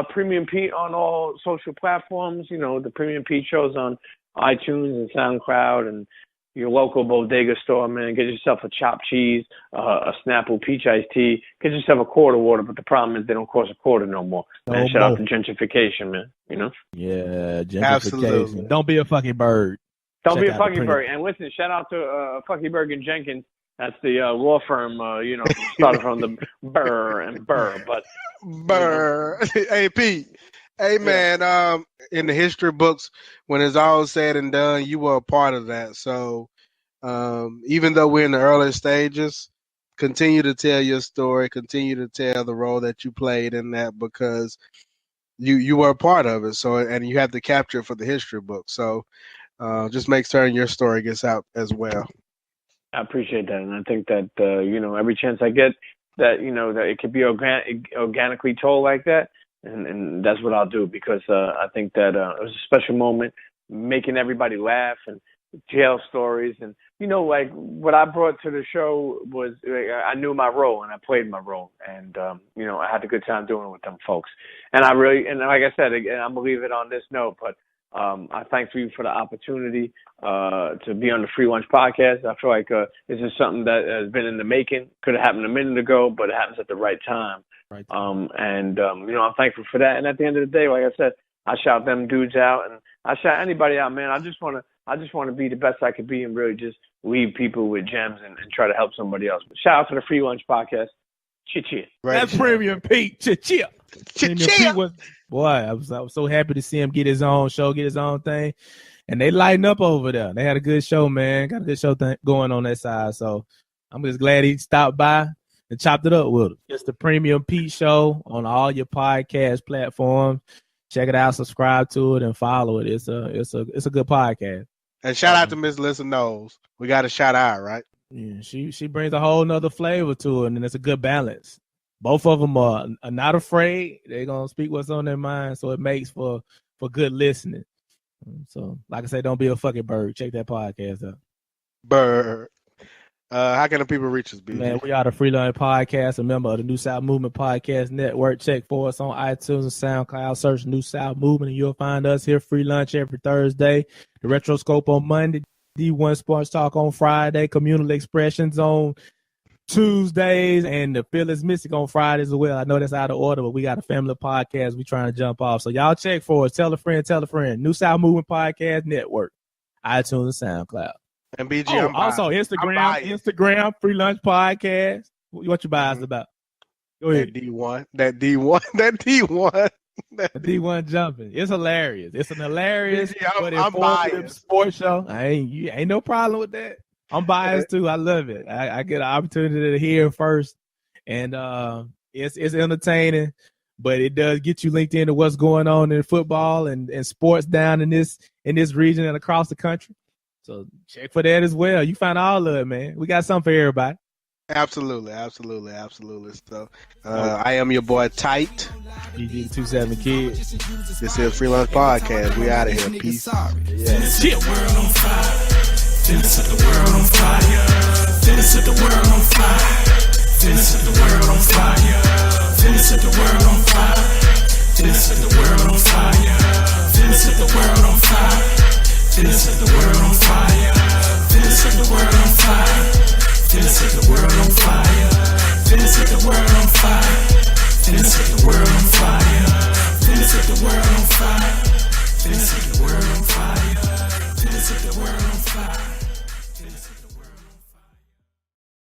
Premium Pete on all social platforms. The Premium Pete shows on iTunes and SoundCloud, and your local bodega store, man. Get yourself a chopped cheese, a Snapple peach iced tea. Get yourself a quart of water, but the problem is they don't cost a quarter no more. Man, shout out to gentrification, man. Yeah, gentrification. Absolutely. Don't be a fucking bird. Don't be a Fuckyberg. And listen, shout out to Fuckyberg and Jenkins. That's the law firm, started from the Burr and Burr. But Burr. Hey, Pete. Hey, man, in the history books, when it's all said and done, you were a part of that. So even though we're in the early stages, continue to tell your story, continue to tell the role that you played in that, because you were a part of it. So, and you have to capture it for the history book. So just make certain your story gets out as well. I appreciate that. And I think that, every chance I get that, that it could be organically told like that. And that's what I'll do, because I think that it was a special moment, making everybody laugh and jail stories. And, like what I brought to the show was I knew my role and I played my role. And, I had a good time doing it with them folks. And like I said, again, I'm going to leave it on this note, but I thank you for the opportunity to be on the Free Lunch Podcast. I feel like this is something that has been in the making. Could have happened a minute ago, but it happens at the right time. I'm thankful for that. And at the end of the day, like I said, I shout them dudes out, and I shout anybody out, man. I just want to be the best I could be, and really just leave people with gems and try to help somebody else. But shout out to the Free Lunch Podcast. Cheer. That's Premium Pete. Cheer. Boy, I was so happy to see him get his own show, get his own thing. And they lighten up over there. They had a good show, man. Got a good show going on that side. So I'm just glad he stopped by and chopped it up with him. It's the Premium Pete Show on all your podcast platforms. Check it out, subscribe to it, and follow it. It's a good podcast. And shout out to Miss Lissa Knowles. We got a shout out, right? Yeah, she brings a whole nother flavor to it, and it's a good balance. Both of them are not afraid. They're going to speak what's on their mind, so it makes for good listening. So, like I said, don't be a fucking bird. Check that podcast out. Bird. How can the people reach us, B? Man, we are the Freelunch Podcast, a member of the New South Movement Podcast Network. Check for us on iTunes and SoundCloud. Search New South Movement, and you'll find us here, Free Lunch, every Thursday. The Retroscope on Monday. D1 Sports Talk on Friday. Communal Expressions on Tuesdays, and the Fearless Mystic on Fridays as well. I know that's out of order, but we got a family podcast we trying to jump off. So y'all check for us. Tell a friend. New South Movement Podcast Network, iTunes and SoundCloud. And BG, also Instagram, Free Lunch Podcast. What you biased about? Go ahead. That D1 jumping. It's hilarious. It's an hilarious but I'm informative sports show. Ain't no problem with that. I'm biased too. I love it. I get an opportunity to hear first, and it's entertaining, but it does get you linked into what's going on in football and sports down in this region and across the country. So check for that as well. You find all of it, man. We got something for everybody. Absolutely. So I am your boy Tight. PG27 Kid. This is Free Lunch Podcast. We out of here. Peace. Finna set the world on fire. Finna set the world on fire. Finna set the world on fire. Finna set the world on fire. Finna set the world on fire. Finna set the world on fire. Finna set the world on fire. Finna set the world on fire. Finna set the world on fire. Finna set the world on fire. Finna set the world on fire. Finna set the world on fire. Finna set